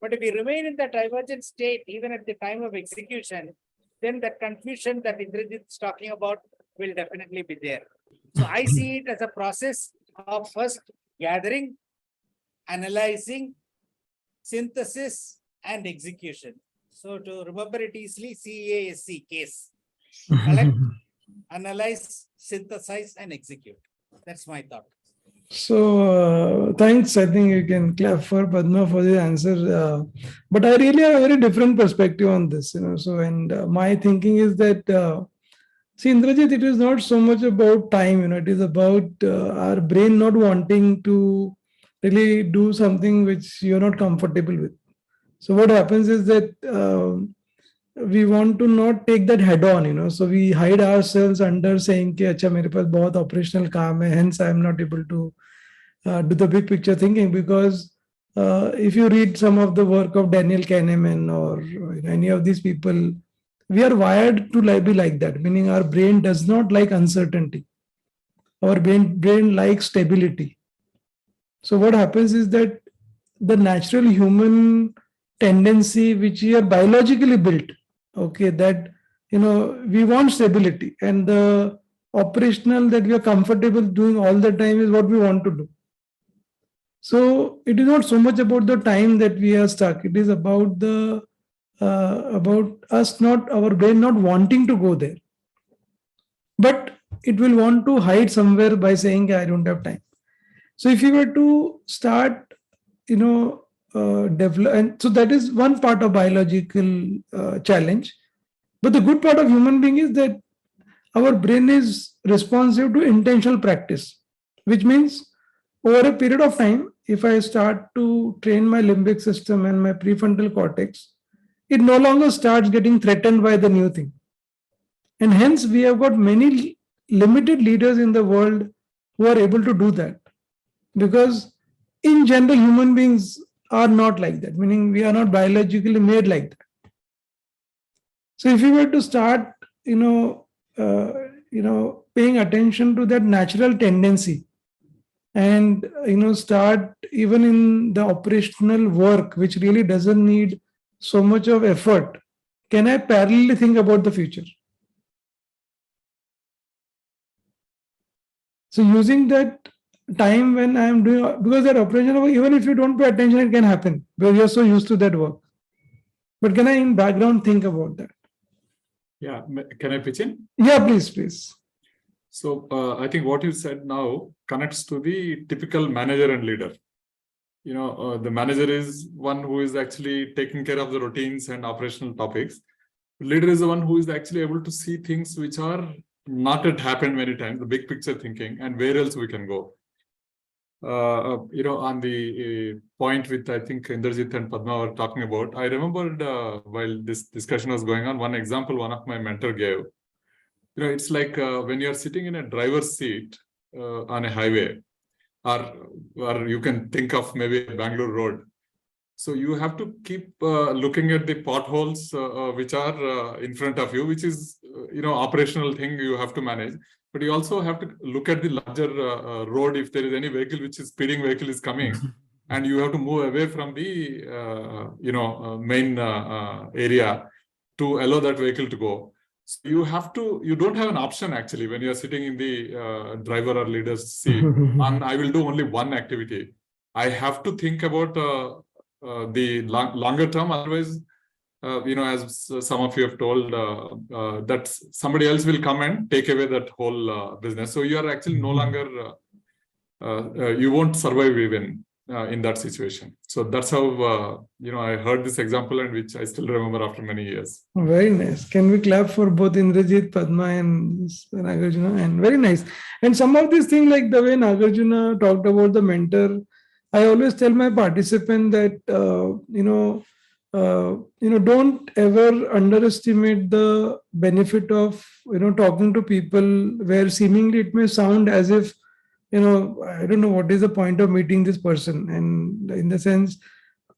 But if we remain in the divergent state, even at the time of execution, then the confusion that Indrajit is talking about will definitely be there. So I see it as a process of first gathering, analyzing, synthesis, and execution. So to remember it easily, CASC, case. Collect, analyze, synthesize, and execute. That's my thought. So thanks. I think you can clap for Padma for the answer. But I really have a very different perspective on this. So and my thinking is that see, Indrajit, it is not so much about time. It is about our brain not wanting to really do something which you're not comfortable with. So what happens is that we want to not take that head on. So we hide ourselves under saying कि अच्छा मेरे पास बहुत operational काम है, hence I am not able to do the big picture thinking, because if you read some of the work of Daniel Kahneman or any of these people, we are wired to be like that, meaning our brain does not like uncertainty. Our brain likes stability. So what happens is that the natural human tendency, which we are biologically built, okay, that we want stability, and the operational that we are comfortable doing all the time is what we want to do. So it is not so much about the time that we are stuck. It is about about us not, our brain not wanting to go there, but it will want to hide somewhere by saying I don't have time. So if you were to start develop, and so that is one part of biological challenge. But the good part of human being is that our brain is responsive to intentional practice, which means over a period of time, if I start to train my limbic system and my prefrontal cortex, it no longer starts getting threatened by the new thing. And hence, we have got many limited leaders in the world who are able to do that. Because in general, human beings are not like that, meaning we are not biologically made like that. So if you were to start, paying attention to that natural tendency, and start even in the operational work, which really doesn't need so much of effort, can I parallelly think about the future? So using that time when I am doing, because that operational work, even if you don't pay attention, it can happen because you're so used to that work. But can I in background think about that? Yeah, can I pitch in? Yeah, please. So I think what you said now connects to the typical manager and leader. The manager is one who is actually taking care of the routines and operational topics. Leader is the one who is actually able to see things which are not yet happened many times, the big picture thinking, and where else we can go. On the point with, I think, Indrajit and Padma were talking about, I remembered while this discussion was going on, one example one of my mentor gave. It's like when you're sitting in a driver's seat on a highway, or you can think of maybe a Bangalore road. So you have to keep looking at the potholes which are in front of you, which is, operational thing you have to manage. But you also have to look at the larger road if there is any vehicle which is speeding vehicle is coming, and you have to move away from the main area to allow that vehicle to go. So you don't have an option actually when you're sitting in the driver or leader's seat, and I will do only one activity. I have to think about the longer term. Otherwise, as some of you have told, that somebody else will come and take away that whole business. So you are actually no longer, you won't survive even in that situation. So that's how, I heard this example, and which I still remember after many years. Very nice. Can we clap for both Indrajit, Padma, and Nagarjuna? And very nice. And some of these things, like the way Nagarjuna talked about the mentor, I always tell my participant that don't ever underestimate the benefit of talking to people where seemingly it may sound as if I don't know what is the point of meeting this person, and in the sense,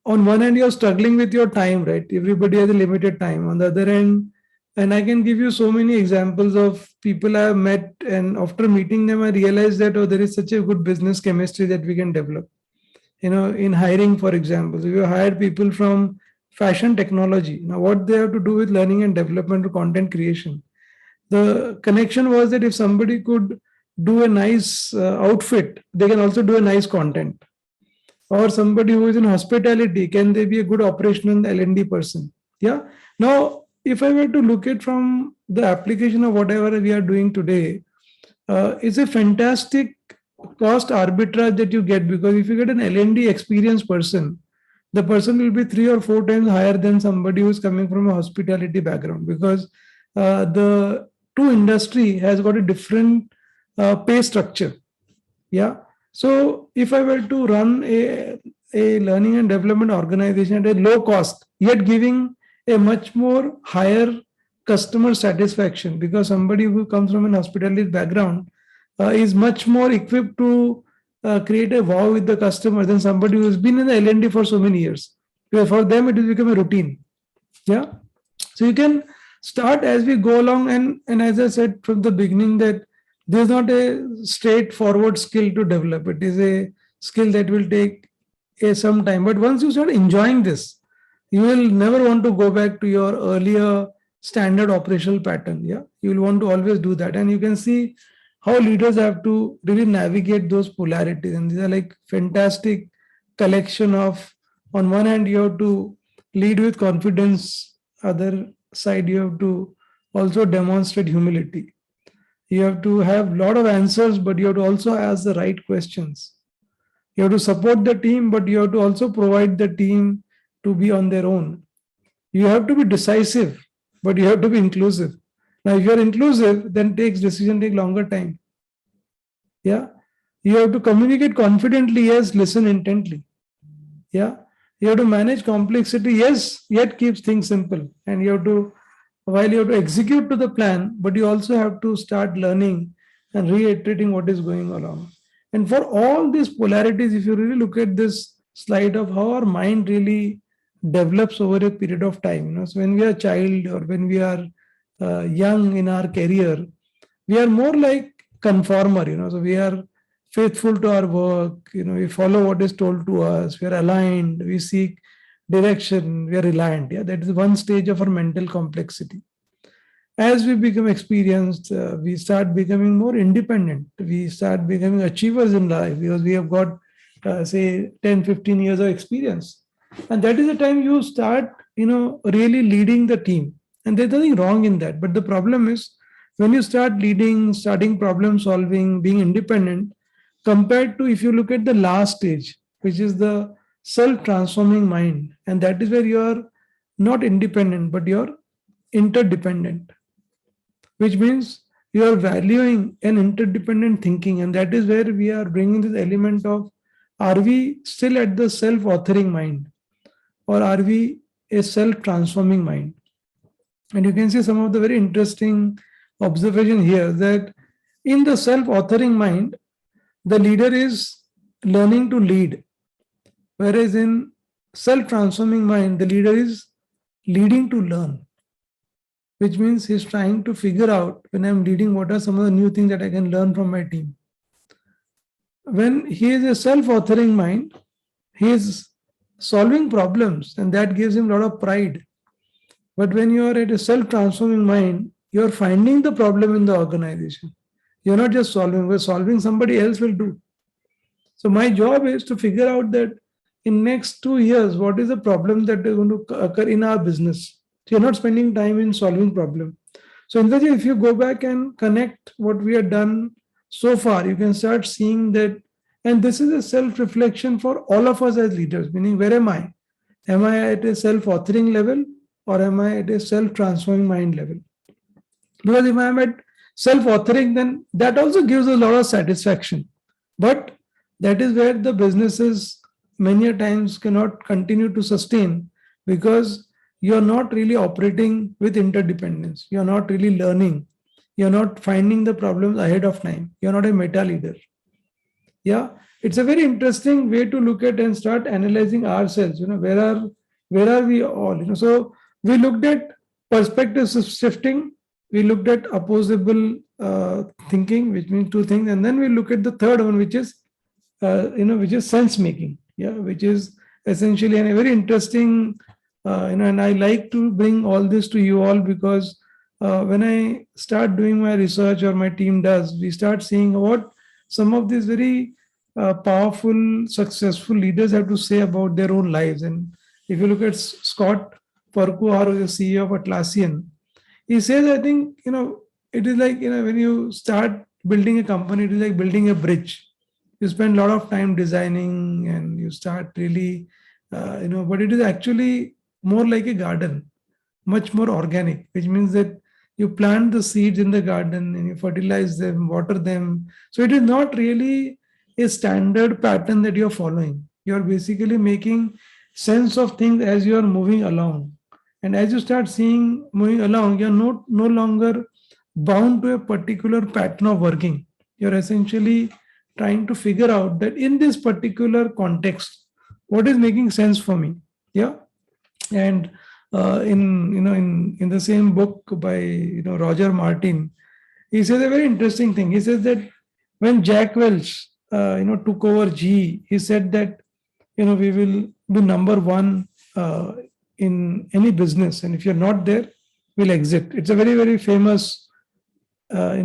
on one hand you're struggling with your time, right? Everybody has a limited time. On the other hand, and I can give you so many examples of people I have met, and after meeting them I realized that there is such a good business chemistry that we can develop. In hiring, for example, so you hire people from fashion technology. Now what they have to do with learning and development or content creation, the connection was that if somebody could do a nice outfit, they can also do a nice content. Or somebody who is in hospitality, can they be a good operational L&D person? Yeah. Now, if I were to look at from the application of whatever we are doing today, it's a fantastic cost arbitrage that you get, because if you get an L&D experienced person, the person will be 3 or 4 times higher than somebody who's coming from a hospitality background, because the two industry has got a different pay structure. Yeah. So if I were to run a learning and development organization at a low cost, yet giving a much more higher customer satisfaction, because somebody who comes from an hospitality background is much more equipped to create a wow with the customer than somebody who's been in the L&D for so many years. Because for them, it will become a routine. Yeah. So you can start as we go along. And as I said from the beginning, that there's not a straightforward skill to develop. It is a skill that will take some time. But once you start enjoying this, you will never want to go back to your earlier standard operational pattern. Yeah, you will want to always do that. And you can see how leaders have to really navigate those polarities. And these are like fantastic collection of, on one hand, you have to lead with confidence. Other side, you have to also demonstrate humility. You have to have a lot of answers, but you have to also ask the right questions. You have to support the team, but you have to also provide the team to be on their own. You have to be decisive, but you have to be inclusive. Now, if you're inclusive, then decision take longer time. Yeah. You have to communicate confidently, yes, listen intently. Yeah. You have to manage complexity, yes, yet keeps things simple. And you have to, while you have to execute to the plan, but you also have to start learning and reiterating what is going along. And for all these polarities, if you really look at this slide of how our mind really develops over a period of time, so when we are a child or when we are young in our career, we are more like conformer, so we are faithful to our work, we follow what is told to us, we are aligned, we seek direction, we are reliant. Yeah, that is one stage of our mental complexity. As we become experienced, we start becoming more independent. We start becoming achievers in life because we have got, say, 10, 15 years of experience. And that is the time you start, really leading the team. And there's nothing wrong in that. But the problem is when you start leading, starting problem solving, being independent, compared to if you look at the last stage, which is the self-transforming mind. And that is where you are not independent, but you're interdependent, which means you are valuing an interdependent thinking. And that is where we are bringing this element of, are we still at the self-authoring mind, or are we a self-transforming mind? And you can see some of the very interesting observation here, that in the self-authoring mind, the leader is learning to lead. Whereas in self-transforming mind, the leader is leading to learn, which means he's trying to figure out, when I'm leading, what are some of the new things that I can learn from my team. When he is a self-authoring mind, he is solving problems, and that gives him a lot of pride. But when you are at a self-transforming mind, you're finding the problem in the organization. You're not just solving, we're solving, somebody else will do. So my job is to figure out that in next 2 years, what is the problem that is going to occur in our business. So you're not spending time in solving problem. So in fact, if you go back and connect what we have done so far, you can start seeing that, and this is a self-reflection for all of us as leaders, meaning where am I? Am I at a self-authoring level or am I at a self-transforming mind level? Because if I am at self-authoring, then that also gives a lot of satisfaction. But that is where the businesses many a times cannot continue to sustain, because you're not really operating with interdependence. You're not really learning. You're not finding the problems ahead of time. You're not a meta leader. Yeah, it's a very interesting way to look at and start analyzing ourselves. Where are we all? So we looked at perspective shifting. We looked at opposable thinking, which means two things, and then we look at the third one, which is which is sense making. Yeah, which is essentially and a very interesting. And I like to bring all this to you all because when I start doing my research or my team does, we start seeing what some of these very powerful, successful leaders have to say about their own lives. And if you look at Scott Farquhar, who is the CEO of Atlassian, he says, I think, it is like, when you start building a company, it is like building a bridge. You spend a lot of time designing and you start really, but it is actually more like a garden, much more organic, which means that you plant the seeds in the garden and you fertilize them, water them. So it is not really a standard pattern that you're following. You're basically making sense of things as you're moving along. And as you start seeing moving along, you're no longer bound to a particular pattern of working. You're essentially trying to figure out that in this particular context, what is making sense for me? Yeah. And in the same book by Roger Martin, he says a very interesting thing. He says that when Jack Welch took over GE, he said that we will be number one in any business, and if you're not there, we'll exit. It's a very, very famous way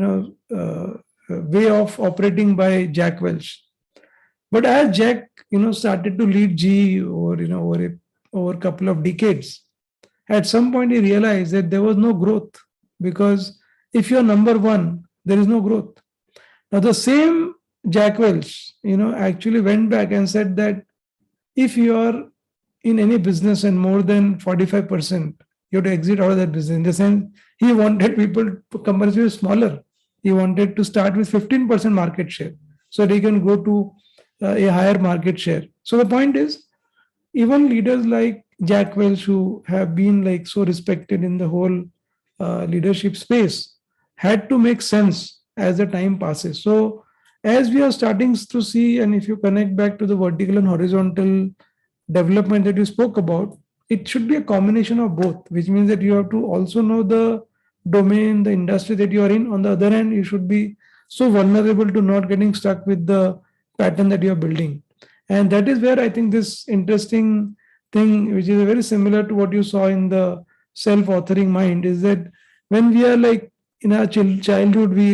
of operating by Jack Welch. But as Jack started to lead GE over a couple of decades, at some point he realized that there was no growth, because if you're number one, there is no growth. Now the same Jack Welch actually went back and said that if you are in any business and more than 45%, you have to exit out of that business. In the sense, he wanted companies to be smaller. He wanted to start with 15% market share so they can go to a higher market share. So the point is, even leaders like Jack Welch, who have been so respected in the whole leadership space, had to make sense as the time passes. So as we are starting to see, and if you connect back to the vertical and horizontal development that you spoke about, it should be a combination of both, which means that you have to also know the domain, the industry that you are in. On the other hand, you should be so vulnerable to not getting stuck with the pattern that you are building. And that is where I think this interesting thing, which is very similar to what you saw in the self-authoring mind, is that when we are in our childhood, we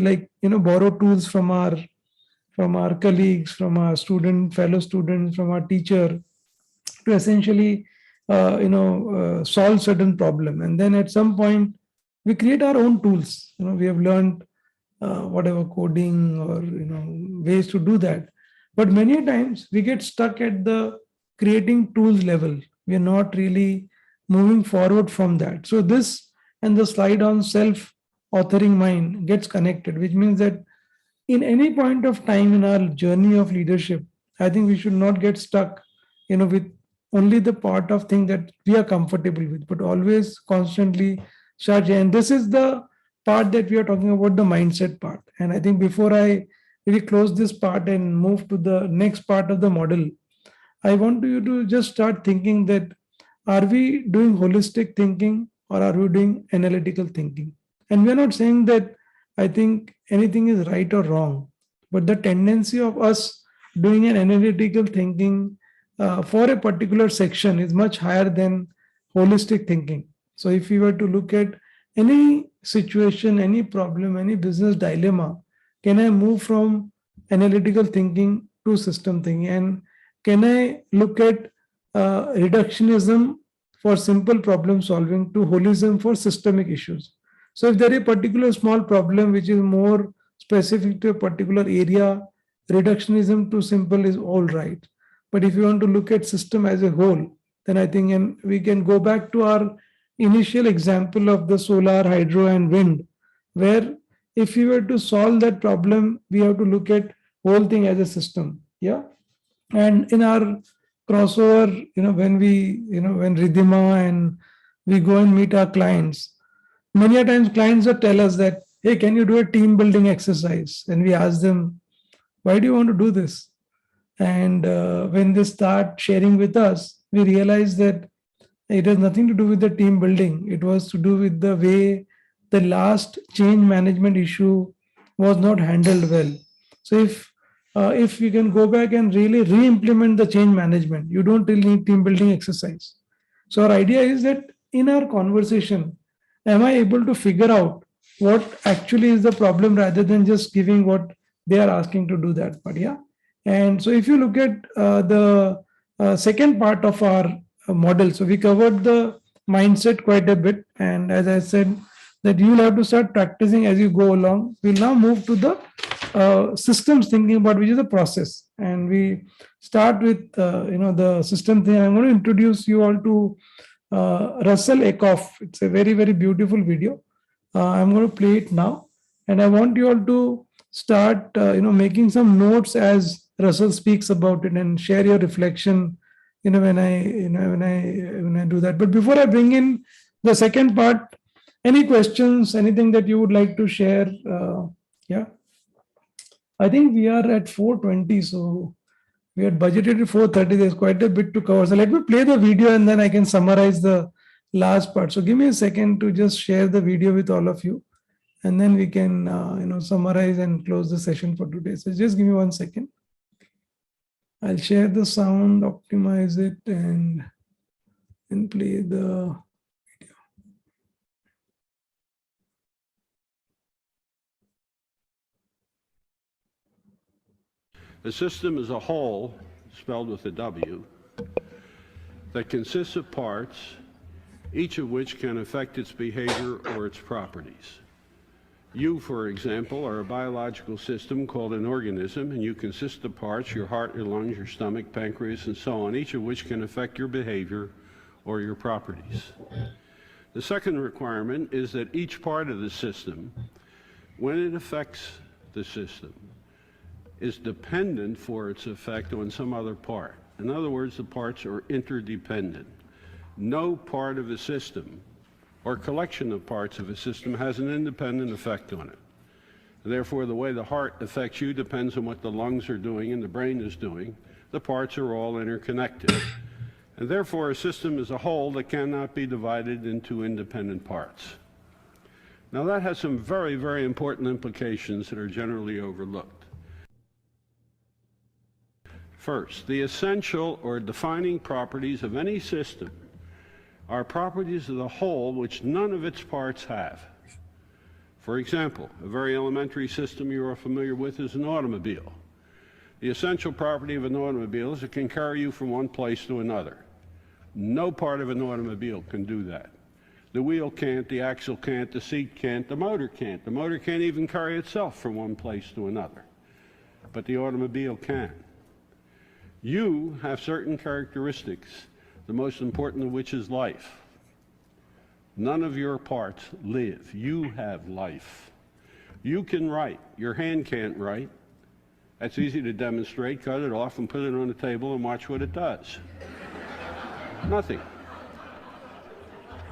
borrow tools from our colleagues, from our fellow students, from our teacher, to essentially solve certain problem. And then at some point we create our own tools. We have learned whatever coding or ways to do that. But many times we get stuck at the creating tools level. We are not really moving forward from that. So this and the slide on self-authoring mind gets connected, which means that in any point of time in our journey of leadership, I think we should not get stuck, with only the part of thing that we are comfortable with, but always constantly search. And this is the part that we are talking about, the mindset part. And I think before I really close this part and move to the next part of the model, I want you to just start thinking that, are we doing holistic thinking or are we doing analytical thinking? And we're not saying that I think anything is right or wrong, but the tendency of us doing an analytical thinking for a particular section is much higher than holistic thinking. So if we were to look at any situation, any problem, any business dilemma, can I move from analytical thinking to system thinking? And can I look at reductionism for simple problem solving to holism for systemic issues? So if there is a particular small problem which is more specific to a particular area, reductionism to simple is all right. But if you want to look at system as a whole, then I think, and we can go back to our initial example of the solar, hydro, and wind, where if we were to solve that problem, we have to look at whole thing as a system. Yeah. And in our crossover, when when Ridhima and we go and meet our clients, many a times clients will tell us that, hey, can you do a team building exercise? And we ask them, why do you want to do this? And when they start sharing with us, we realize that it has nothing to do with the team building. It was to do with the way the last change management issue was not handled well. So if you can go back and really re-implement the change management, you don't really need team building exercise. So our idea is that in our conversation, am I able to figure out what actually is the problem rather than just giving what they are asking to do that part? Yeah. And so if you look at the second part of our model, so we covered the mindset quite a bit. And as I said, that you'll have to start practicing as you go along. We'll now move to the systems thinking about, which is a process. And we start with, the system thing. I'm going to introduce you all to Russell Akoff. It's a very, very beautiful video. I'm going to play it now. And I want you all to start, making some notes as Russell speaks about it and share your reflection, when I do that. But before I bring in the second part, any questions, anything that you would like to share? Yeah. I think we are at 4:20, so we had budgeted at 4:30. There's quite a bit to cover. So let me play the video and then I can summarize the last part. So give me a second to just share the video with all of you. And then we can, summarize and close the session for today. So just give me 1 second. I'll share the sound, optimize it, and play the video. A system is a whole, spelled with a W, that consists of parts, each of which can affect its behavior or its properties. You, for example, are a biological system called an organism, and you consist of parts, your heart, your lungs, your stomach, pancreas, and so on, each of which can affect your behavior or your properties. The second requirement is that each part of the system, when it affects the system, is dependent for its effect on some other part. In other words, the parts are interdependent. No part of a system or collection of parts of a system has an independent effect on it. And therefore, the way the heart affects you depends on what the lungs are doing and the brain is doing. The parts are all interconnected. And therefore, a system is a whole that cannot be divided into independent parts. Now, that has some very, very important implications that are generally overlooked. First, the essential or defining properties of any system are properties of the whole which none of its parts have. For example, a very elementary system you are familiar with is an automobile. The essential property of an automobile is it can carry you from one place to another. No part of an automobile can do that. The wheel can't, the axle can't, the seat can't, the motor can't. The motor can't even carry itself from one place to another. But the automobile can. You have certain characteristics, the most important of which is life. None of your parts live. You have life. You can write. Your hand can't write. That's easy to demonstrate. Cut it off and put it on the table and watch what it does. Nothing.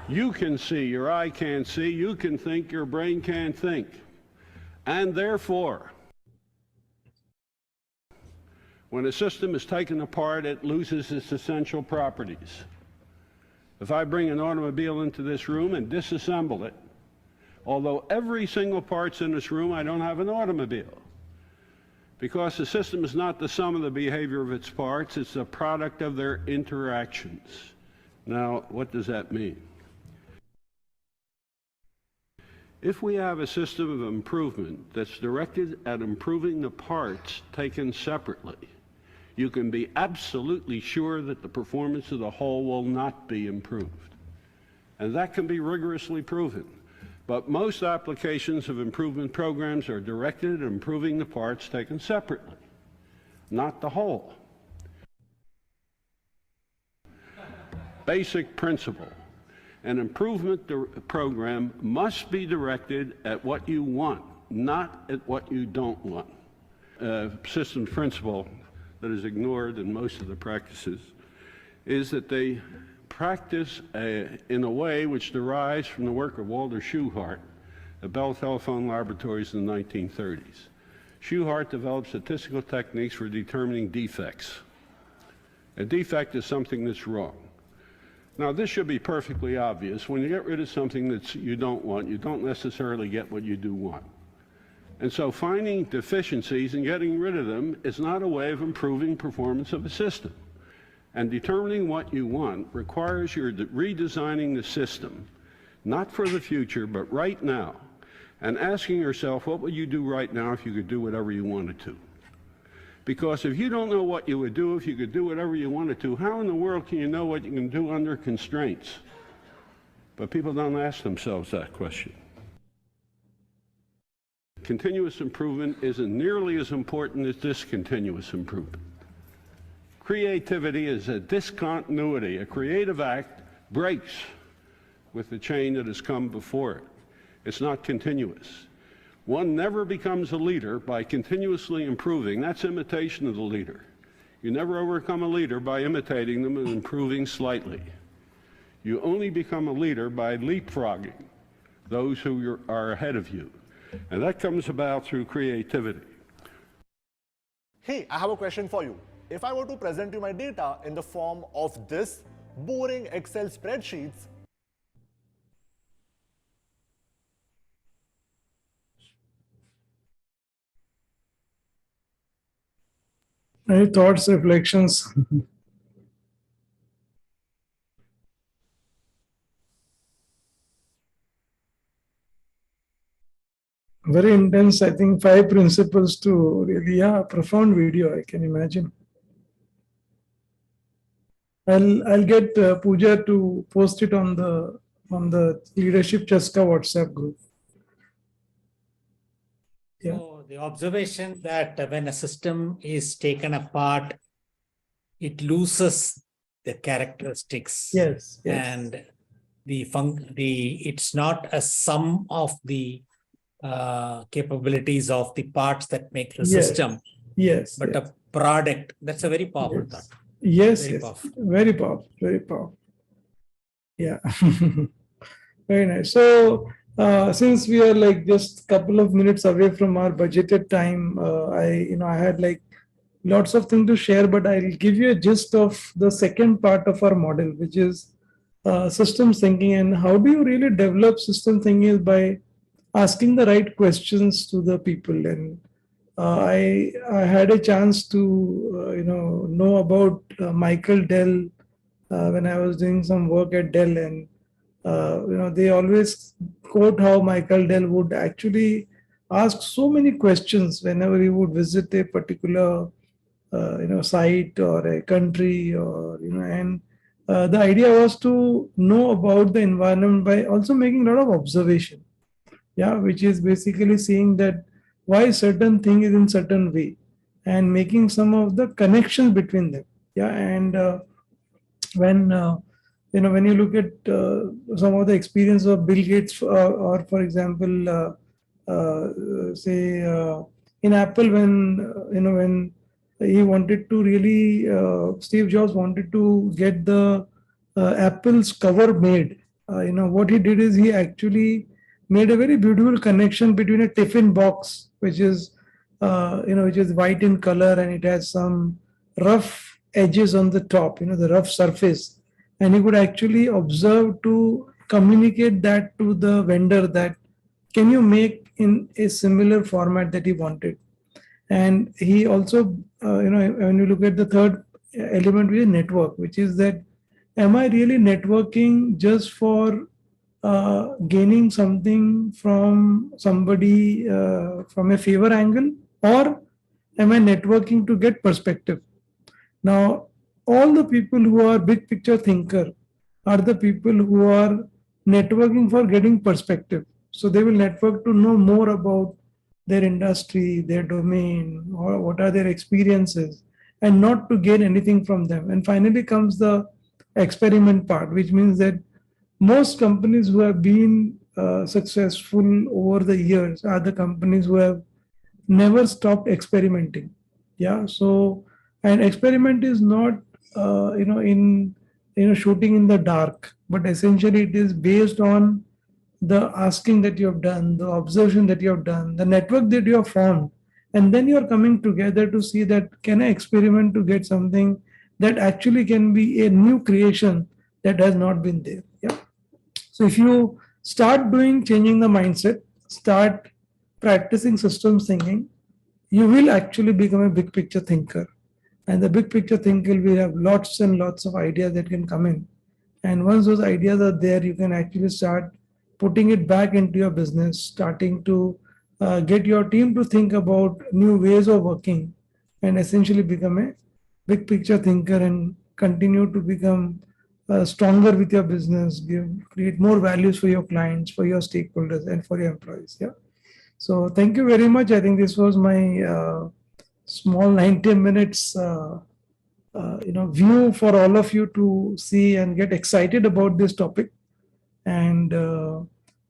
You can see. Your eye can't see. You can think. Your brain can't think. And therefore, when a system is taken apart, it loses its essential properties. If I bring an automobile into this room and disassemble it, although every single part's in this room, I don't have an automobile. Because the system is not the sum of the behavior of its parts, it's the product of their interactions. Now, what does that mean? If we have a system of improvement that's directed at improving the parts taken separately, you can be absolutely sure that the performance of the whole will not be improved. And that can be rigorously proven. But most applications of improvement programs are directed at improving the parts taken separately, not the whole. Basic principle. An improvement program must be directed at what you want, not at what you don't want. Systems principle that is ignored in most of the practices is that they practice in a way which derives from the work of Walter Shewhart at Bell Telephone Laboratories in the 1930s. Shewhart developed statistical techniques for determining defects. A defect is something that's wrong. Now, this should be perfectly obvious. When you get rid of something that you don't want, you don't necessarily get what you do want. And so finding deficiencies and getting rid of them is not a way of improving performance of a system. And determining what you want requires your redesigning the system, not for the future, but right now, and asking yourself, what would you do right now if you could do whatever you wanted to? Because if you don't know what you would do if you could do whatever you wanted to, how in the world can you know what you can do under constraints? But people don't ask themselves that question. Continuous improvement isn't nearly as important as discontinuous improvement. Creativity is a discontinuity. A creative act breaks with the chain that has come before it. It's not continuous. One never becomes a leader by continuously improving. That's imitation of the leader. You never overcome a leader by imitating them and improving slightly. You only become a leader by leapfrogging those who are ahead of you. And that comes about through creativity. Hey, I have a question for you. If I were to present you my data in the form of this boring Excel spreadsheets, Any thoughts, reflections? Very intense, I think 5 principles to really, profound video, I can imagine. I'll get Pooja to post it on the Leadership Chaska WhatsApp group. Yeah. So the observation that when a system is taken apart, it loses the characteristics. Yes. And it's not a sum of the capabilities of the parts that make the system, Yes. but a product. That's a very powerful thought. Yes. Very powerful. Very powerful. Very powerful. Yeah. Very nice. So since we are like just a couple of minutes away from our budgeted time, I had like lots of things to share, but I'll give you a gist of the second part of our model, which is systems thinking. And how do you really develop system thinking is by asking the right questions to the people. And I had a chance to know about Michael Dell when I was doing some work at Dell, and they always quote how Michael Dell would actually ask so many questions whenever he would visit a particular site or a country, or and the idea was to know about the environment by also making a lot of observation. Yeah, which is basically seeing that why certain thing is in certain way and making some of the connections between them. Yeah, and when you look at some of the experience of Bill Gates, or for example, say in Apple, when he wanted to really, Steve Jobs wanted to get the Apple's cover made. What he did is he actually made a very beautiful connection between a tiffin box, which is white in color, and it has some rough edges on the top, the rough surface. And he could actually observe to communicate that to the vendor that, can you make in a similar format that he wanted? And he also, when you look at the third element, which is network, which is that, am I really networking just for gaining something from somebody from a favor angle, or am I networking to get perspective? Now, all the people who are big picture thinker are the people who are networking for getting perspective. So they will network to know more about their industry, their domain, or what are their experiences, and not to gain anything from them. And finally comes the experiment part, which means that most companies who have been successful over the years are the companies who have never stopped experimenting. Yeah. So, and experiment is not shooting in the dark, but essentially it is based on the asking that you have done, the observation that you have done, the network that you have formed, and then you are coming together to see that can I experiment to get something that actually can be a new creation that has not been there. Yeah. So if you start doing changing the mindset, start practicing systems thinking, you will actually become a big picture thinker. And the big picture thinker will have lots and lots of ideas that can come in. And once those ideas are there, you can actually start putting it back into your business, starting to get your team to think about new ways of working, and essentially become a big picture thinker and continue to become stronger with your business, create more values for your clients, for your stakeholders, and for your employees. Yeah. So thank you very much. I think this was my small 90 minutes view for all of you to see and get excited about this topic. And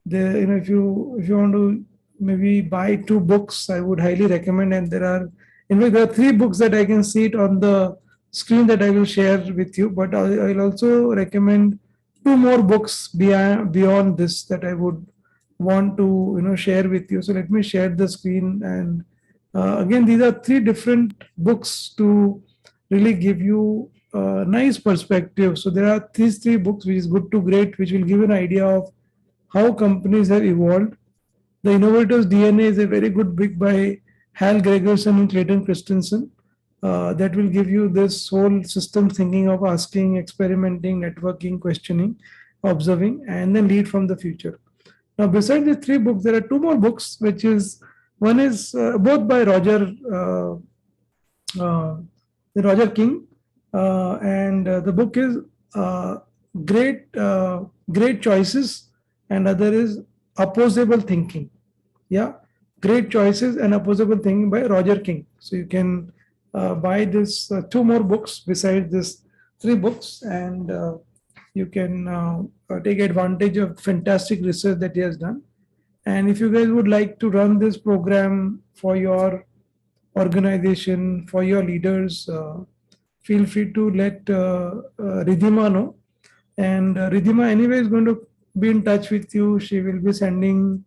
if you want to maybe buy 2 books, I would highly recommend. And in fact, there are 3 books that I can see it on the screen that I will share with you. But I'll also recommend 2 more books beyond this that I would want to share with you. So let me share the screen. And again, these are 3 different books to really give you a nice perspective. So there are these 3 books, which is Good to Great, which will give you an idea of how companies have evolved. The Innovator's DNA is a very good book by Hal Gregerson and Clayton Christensen. That will give you this whole system thinking of asking, experimenting, networking, questioning, observing, and then lead from the future. Now, besides the 3 books, there are 2 more books, one is both by Roger King, and the book is Great Choices, and other is Opposable Thinking. Yeah, Great Choices and Opposable Thinking by Roger King. So you can buy this 2 more books besides this 3 books, and you can take advantage of fantastic research that he has done. And if you guys would like to run this program for your organization, for your leaders, feel free to let Ridhima know. And Ridhima anyway is going to be in touch with you. She will be sending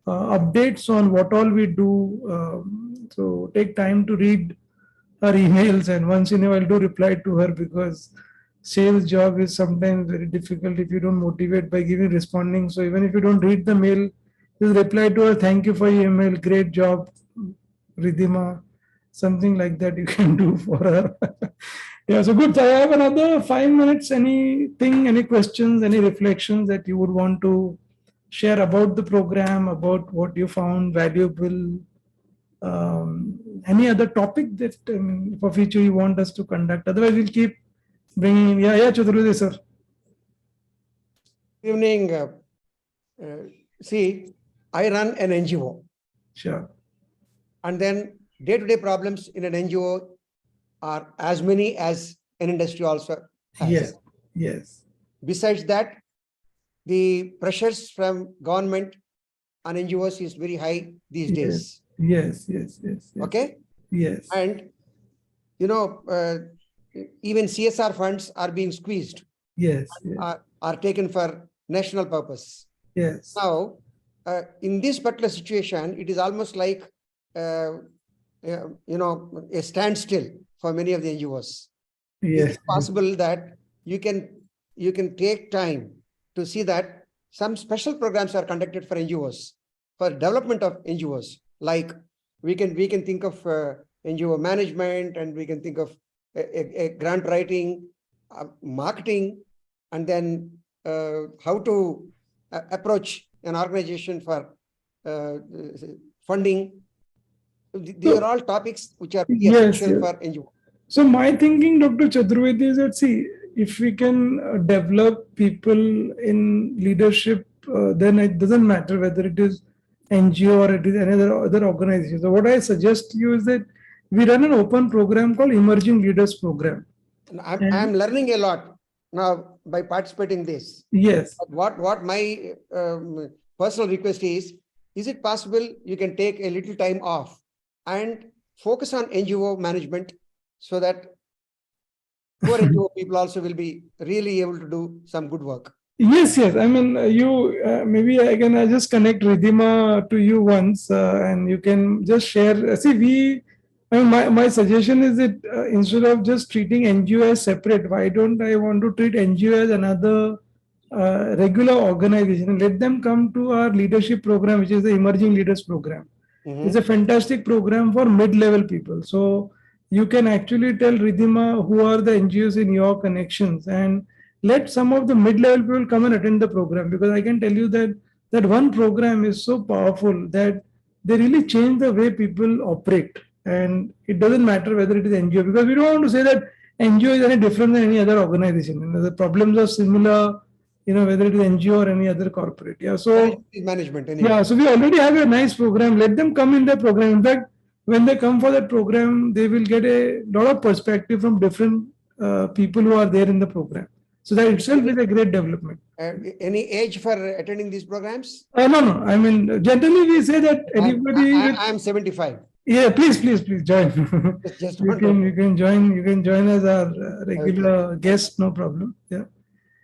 updates on what all we do. So take time to read her emails, and once in a while do reply to her, because sales job is sometimes very difficult if you don't motivate by responding. So even if you don't read the mail, just reply to her, thank you for your email, great job, Ridhima. Something like that you can do for her. Yeah, so good. I have another 5 minutes. Anything, any questions, any reflections that you would want to share about the program, about what you found valuable, any other topic that for future you want us to conduct? Otherwise, we'll keep bringing. Yeah, Chaturvedi sir. Good evening. See, I run an NGO. Sure. And then day-to-day problems in an NGO are as many as an industry also has. Yes. Yes. Besides that, the pressures from government on NGOs is very high these days. Yes. Okay? Yes. And, even CSR funds are being squeezed. Yes. Are taken for national purpose. Yes. Now, in this particular situation, it is almost like, a standstill for many of the NGOs. Yes. Is it possible that you can take time to see that some special programs are conducted for NGOs, for development of NGOs? Like we can think of NGO management, and we can think of a grant writing, marketing, and then how to approach an organization for funding. These are all topics which are Yes, essential yes. for NGO. So my thinking, Dr. Chaturvedi, is that see, if we can develop people in leadership, then it doesn't matter whether it is NGO or it is another other organization. So what I suggest to you is that we run an open program called Emerging Leaders Program. And I'm learning a lot now by participating this. Yes. What my personal request is it possible you can take a little time off and focus on NGO management so that poor NGO people also will be really able to do some good work? Yes, yes. I mean, maybe I just connect Ridhima to you once, and you can just share. See, I mean, my suggestion is that instead of just treating NGO as separate, why don't I want to treat NGO as another regular organization and let them come to our leadership program, which is the Emerging Leaders Program. It's a fantastic program for mid-level people. So you can actually tell Ridhima who are the NGOs in your connections and let some of the mid-level people come and attend the program, because I can tell you that one program is so powerful that they really change the way people operate. And it doesn't matter whether it is NGO, because we don't want to say that NGO is any different than any other organization. You know, the problems are similar, you know, whether it is NGO or any other corporate. Yeah. So management. Anyway. yeah, so we already have a nice program. Let them come in the program. In fact, when they come for that program, they will get a lot of perspective from different people who are there in the program. So that itself is a great development. Any age for attending these programs? No. I mean, generally we say that anybody. I'm 75. Yeah, please join. Just you can join as our regular guest, no problem. Yeah.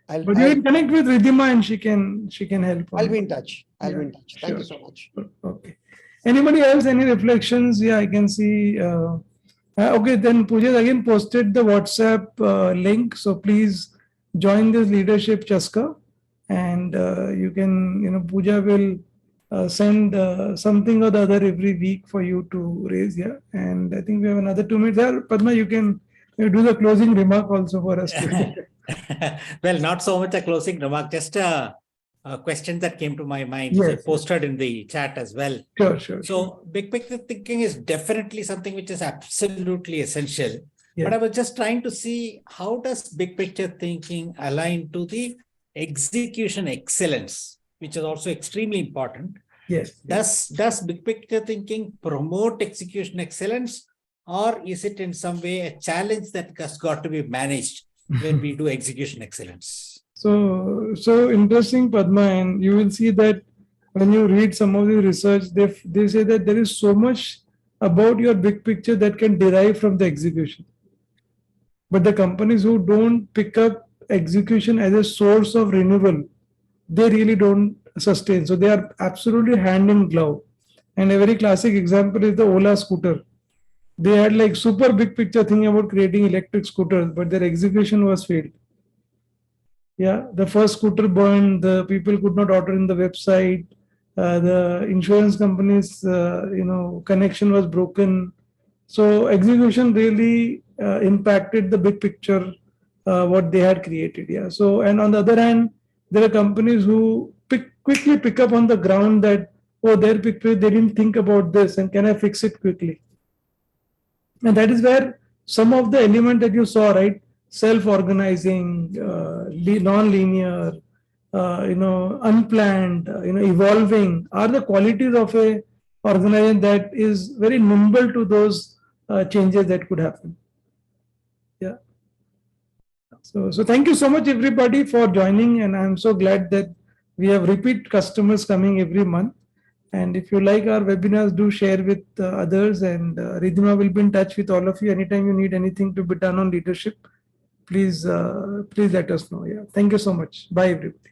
But you can connect with Ridhima and she can help. I'll be in touch. I'll be in touch. Thank you so much. Okay. Anybody else? Any reflections? Yeah, I can see. Okay, then Pooja again posted the WhatsApp link. So please join this leadership Chaska, and you can, Pooja will send something or the other every week for you to raise. Yeah, and I think we have another 2 minutes there. Padma, you can do the closing remark also for us. Well, not so much a closing remark, just a question that came to my mind. Yes, I posted in the chat as well. Sure. So big picture thinking is definitely something which is absolutely essential. Yeah. But I was just trying to see how does big picture thinking align to the execution excellence, which is also extremely important. Yes. Does big picture thinking promote execution excellence, or is it in some way a challenge that has got to be managed when we do execution excellence? So interesting, Padma, and you will see that when you read some of the research, they say that there is so much about your big picture that can derive from the execution. But the companies who don't pick up execution as a source of renewal, they really don't sustain. So they are absolutely hand in glove. And a very classic example is the Ola scooter. They had like super big picture thing about creating electric scooters, but their execution was failed. Yeah, the first scooter burned, the people could not order in the website, the insurance companies, connection was broken. So execution really impacted the big picture, what they had created. Yeah. So, and on the other hand, there are companies who quickly pick up on the ground that, oh, their picture, they didn't think about this, and can I fix it quickly? And that is where some of the element that you saw, right? Self-organizing, non-linear, unplanned, evolving are the qualities of a organization that is very nimble to those changes that could happen. Yeah. So thank you so much, everybody, for joining, and I'm so glad that we have repeat customers coming every month. And if you like our webinars, do share with others, and Ridhima will be in touch with all of you. Anytime you need anything to be done on leadership, please let us know. Yeah. Thank you so much. Bye, everybody.